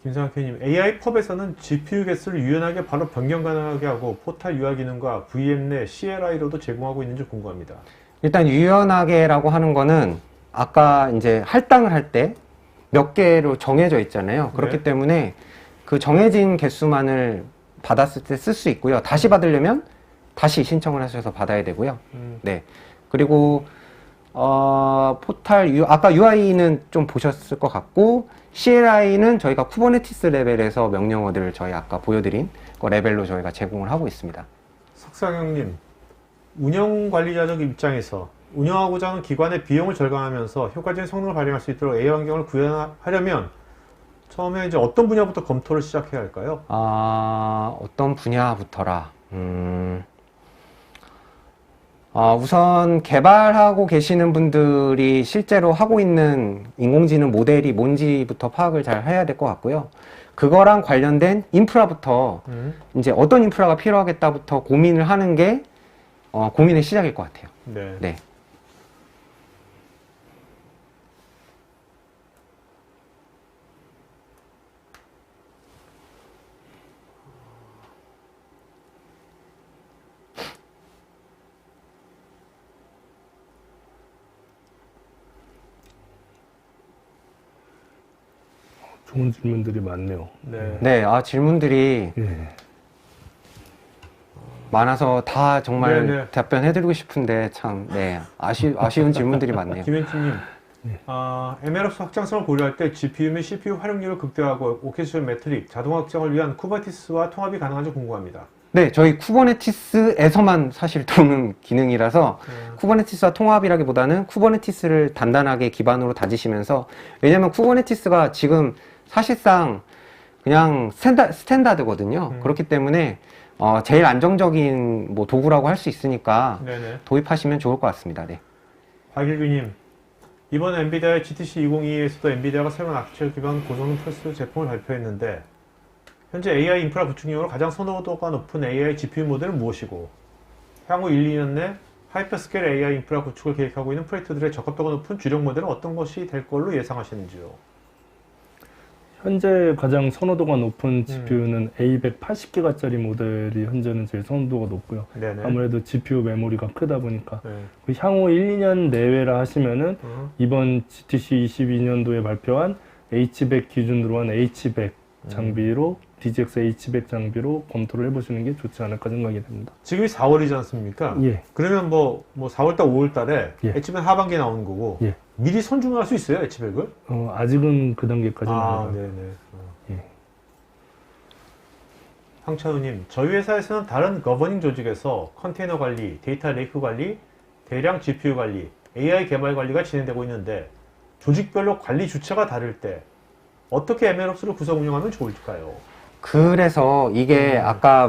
S1: 김상학님, AI 펍에서는 GPU 개수를 유연하게 바로 변경 가능하게 하고 포탈 유화 기능과 VM 내 CLI로도 제공하고 있는지 궁금합니다.
S3: 일단 유연하게라고 하는 거는 아까 이제 할당을 할 때 몇 개로 정해져 있잖아요. 그렇기
S1: 네.
S3: 때문에 그 정해진 개수만을 받았을 때 쓸 수 있고요. 다시 받으려면 다시 신청을 하셔서 받아야 되고요. 네. 그리고 포탈 아까 UI는 좀 보셨을 것 같고 CLI는 저희가 쿠버네티스 레벨에서 명령어들을 저희 아까 보여드린 그 레벨로 저희가 제공을 하고 있습니다.
S1: 석상형님, 운영 관리자적 입장에서 운영하고자 하는 기관의 비용을 절감하면서 효과적인 성능을 발휘할 수 있도록 AI 환경을 구현하려면 처음에 이제 어떤 분야부터 검토를 시작해야 할까요?
S3: 어떤 분야부터라. 우선 개발하고 계시는 분들이 실제로 하고 있는 인공지능 모델이 뭔지부터 파악을 잘 해야 될 것 같고요. 그거랑 관련된 인프라부터 이제 어떤 인프라가 필요하겠다부터 고민을 하는 게 고민의 시작일 것 같아요.
S1: 네.
S3: 네.
S2: 좋은 질문들이 많네요.
S1: 네.
S3: 네, 질문들이
S2: 예.
S3: 많아서 다 정말
S1: 네, 네.
S3: 답변해드리고 싶은데 참, 네, 아쉬운 질문들이 많네요.
S1: 김현진님, MLOps 확장성을 고려할 때 GPU 및 CPU 활용률을 극대화하고 오케스트레이션 매트릭, 자동 확장을 위한 쿠버네티스와 통합이 가능한지 궁금합니다.
S3: 네, 저희 쿠버네티스에서만 사실 도는 기능이라서 쿠버네티스와 통합이라기보다는 쿠버네티스를 단단하게 기반으로 다지시면서, 왜냐면 쿠버네티스가 지금 사실상 그냥 스탠다드거든요. 그렇기 때문에 제일 안정적인 뭐 도구라고 할 수 있으니까
S1: 네네.
S3: 도입하시면 좋을 것 같습니다. 네.
S1: 박일규님, 이번 엔비디아의 GTC 2022에서도 엔비디아가 새로운 아키텍처 기반 고성능 플러스 제품을 발표했는데 현재 AI 인프라 구축용으로 가장 선호도가 높은 AI GPU 모델은 무엇이고 향후 1, 2년 내 하이퍼스케일 AI 인프라 구축을 계획하고 있는 프로젝트들의 적합도가 높은 주력 모델은 어떤 것이 될 걸로 예상하시는지요?
S2: 현재 가장 선호도가 높은 GPU는 A180기가짜리 모델이 현재는 제일 선호도가 높고요.
S1: 네네.
S2: 아무래도 GPU 메모리가 크다 보니까
S1: 네.
S2: 그 향후 1, 2년 내외라 하시면은 이번 GTC 22년도에 발표한 H100 기준으로 한 H100 장비로 DGX H100 장비로 검토를 해보시는 게 좋지 않을까 생각이 됩니다.
S1: 지금이 4월이지 않습니까?
S2: 예.
S1: 그러면 뭐 4월달, 5월달에
S2: 예.
S1: H100 하반기에 나오는 거고
S2: 예.
S1: 미리 선중할 수 있어요, H100을?
S2: 아직은 그 단계까지는 아니라.
S1: 네네.
S2: 예.
S1: 황찬우님, 저희 회사에서는 다른 거버닝 조직에서 컨테이너 관리, 데이터 레이크 관리, 대량 GPU 관리, AI 개발 관리가 진행되고 있는데 조직별로 관리 주체가 다를 때 어떻게 MLOps를 구성 운영하면 좋을까요?
S3: 그래서 이게 아까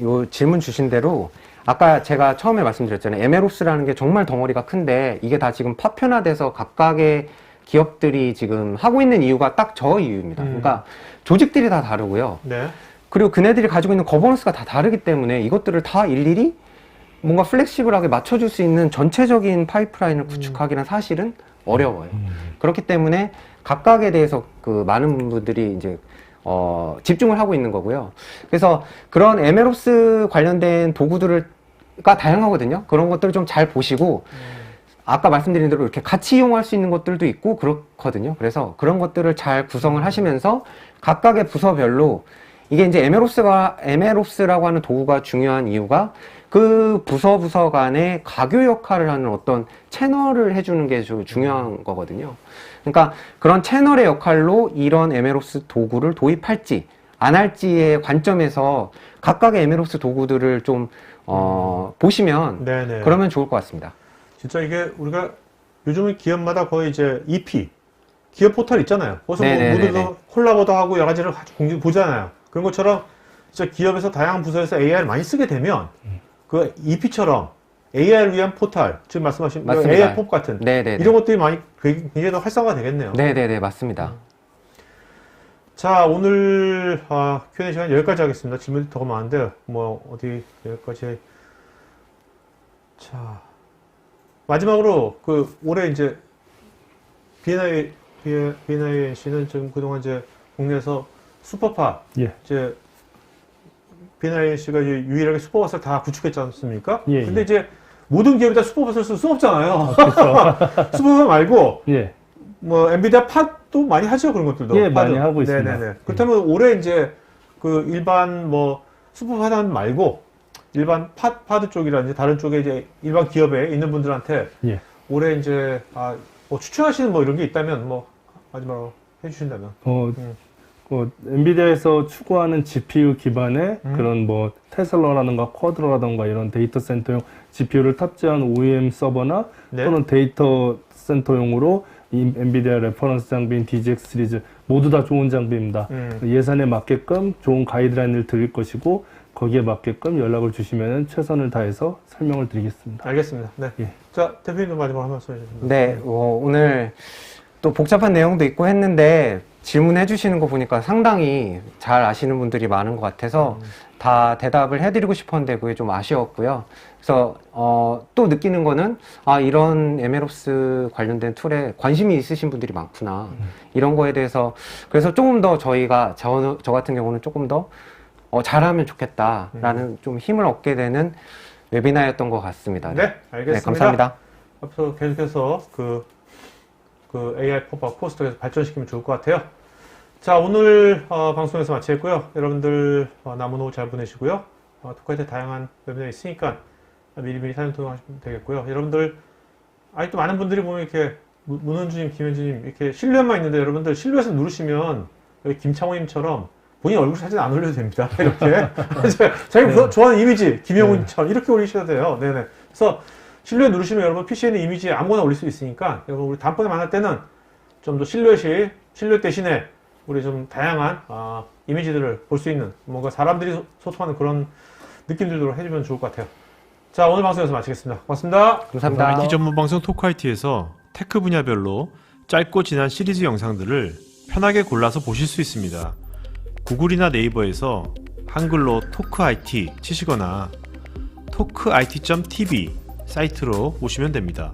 S3: 요 질문 주신 대로 아까 제가 처음에 말씀드렸잖아요. MLOps라는 게 정말 덩어리가 큰데 이게 다 지금 파편화돼서 각각의 기업들이 지금 하고 있는 이유가 딱 저 이유입니다. 그러니까 조직들이 다 다르고요.
S1: 네.
S3: 그리고 그네들이 가지고 있는 거버넌스가 다 다르기 때문에 이것들을 다 일일이 뭔가 플렉시블하게 맞춰줄 수 있는 전체적인 파이프라인을 구축하기는 사실은 어려워요. 그렇기 때문에 각각에 대해서 그 많은 분들이 이제 집중을 하고 있는 거고요. 그래서 그런 MLOps 관련된 도구가 다양하거든요. 그런 것들을 좀 잘 보시고 아까 말씀드린 대로 이렇게 같이 이용할 수 있는 것들도 있고 그렇거든요. 그래서 그런 것들을 잘 구성을 하시면서 각각의 부서별로 이게 이제 MLOps라고 하는 도구가 중요한 이유가 그 부서 간에 가교 역할을 하는 어떤 채널을 해주는 게 중요한 거거든요. 그러니까 그런 채널의 역할로 이런 MLOps 도구를 도입할지 안 할지의 관점에서 각각의 MLOps 도구들을 좀 보시면
S1: 네네.
S3: 그러면 좋을 것 같습니다.
S1: 진짜 이게 우리가 요즘은 기업마다 거의 이제 EP, 기업 포털 있잖아요. 거기서
S3: 네네네네.
S1: 모두도 콜라보도 하고 여러 가지를 공유 보잖아요. 그런 것처럼 진짜 기업에서 다양한 부서에서 AI를 많이 쓰게 되면 그 EP처럼 AI를 위한 포탈, 지금 말씀하신
S3: 맞습니다.
S1: AI 팝 같은
S3: 네네네.
S1: 이런 것들이 많이 굉장히 더 활성화가 되겠네요.
S3: 네네네, 맞습니다.
S1: 자, 오늘 Q&A 시간 여기까지 하겠습니다. 질문이 더 많은데 뭐 어디 여기까지. 자, 마지막으로 그 올해 이제 BNINC는 지금 그동안 이제 국내에서 슈퍼파
S2: 예.
S1: 이제 BNINC가 이제 유일하게 슈퍼버스를 다 구축했지 않습니까?
S2: 예,
S1: 근데
S2: 예.
S1: 이제 모든 기업이 다 슈퍼버스를 쓸 수 없잖아요.
S2: 그렇죠.
S1: 슈퍼버스 말고
S2: 예.
S1: 뭐 엔비디아 팟도 많이 하죠, 그런 것들도.
S2: 예,
S1: 팟은.
S2: 많이 하고 있습니다.
S1: 네네네. 그렇다면 올해 이제 그 일반 뭐 슈퍼파드 말고 일반 파드 쪽이라든지 다른 쪽에 이제 일반 기업에 있는 분들한테
S2: 예.
S1: 올해 이제 뭐 추천하시는 뭐 이런 게 있다면 뭐 마지막으로 해주신다면.
S2: 엔비디아에서 추구하는 GPU 기반의 그런 뭐 테슬라라든가 쿼드로라든가 이런 데이터 센터용 GPU를 탑재한 OEM 서버나
S1: 네.
S2: 또는 데이터 센터용으로 이 엔비디아 레퍼런스 장비인 DGX 시리즈 모두 다 좋은 장비입니다. 예산에 맞게끔 좋은 가이드라인을 드릴 것이고 거기에 맞게끔 연락을 주시면 최선을 다해서 설명을 드리겠습니다.
S1: 알겠습니다. 네.
S2: 예.
S1: 자, 대표님도 마지막으로 한 말씀 해주십니다.
S3: 네, 오늘 또 복잡한 내용도 있고 했는데 질문해 주시는 거 보니까 상당히 잘 아시는 분들이 많은 것 같아서 다 대답을 해드리고 싶었는데 그게 좀 아쉬웠고요. 그래서 또 느끼는 거는 이런 MLOps 관련된 툴에 관심이 있으신 분들이 많구나. 이런 거에 대해서 그래서 조금 더 저희가 저 같은 경우는 조금 더 잘하면 좋겠다라는 좀 힘을 얻게 되는 웨비나였던 것 같습니다.
S1: 네, 알겠습니다.
S3: 네, 감사합니다.
S1: 앞으로 계속해서 그 AI 팝업 코스트에서 발전시키면 좋을 것 같아요. 자, 오늘 방송에서 마치겠고요. 여러분들 남은 오후 잘 보내시고요. 토크하이트 다양한 웨비나가 있으니까 미리미리 사연 통화하시면 되겠고요. 여러분들 아직도 많은 분들이 보면 이렇게 문은주님, 김현주님 이렇게 실루엣만 있는데 여러분들 실루엣을 누르시면 여기 김창호님처럼 본인 얼굴 사진 안 올려도 됩니다. 이렇게 자기 좋아하는 이미지 김영훈처럼 이렇게 올리셔도 돼요. 네네. 그래서 실루엣 누르시면 여러분 PC에 있는 이미지 아무거나 올릴 수 있으니까 여러분 우리 다음번에 만날 때는 좀 더 실루엣 대신에 우리 좀 다양한 이미지들을 볼 수 있는 뭔가 사람들이 소통하는 그런 느낌 들도록 해주면 좋을 것 같아요. 자, 오늘 방송에서 마치겠습니다. 고맙습니다.
S3: 감사합니다.
S1: IT 전문 방송 토크IT에서 테크 분야별로 짧고 진한 시리즈 영상들을 편하게 골라서 보실 수 있습니다. 구글이나 네이버에서 한글로 토크IT 치시거나 토크IT.tv 사이트로 오시면 됩니다.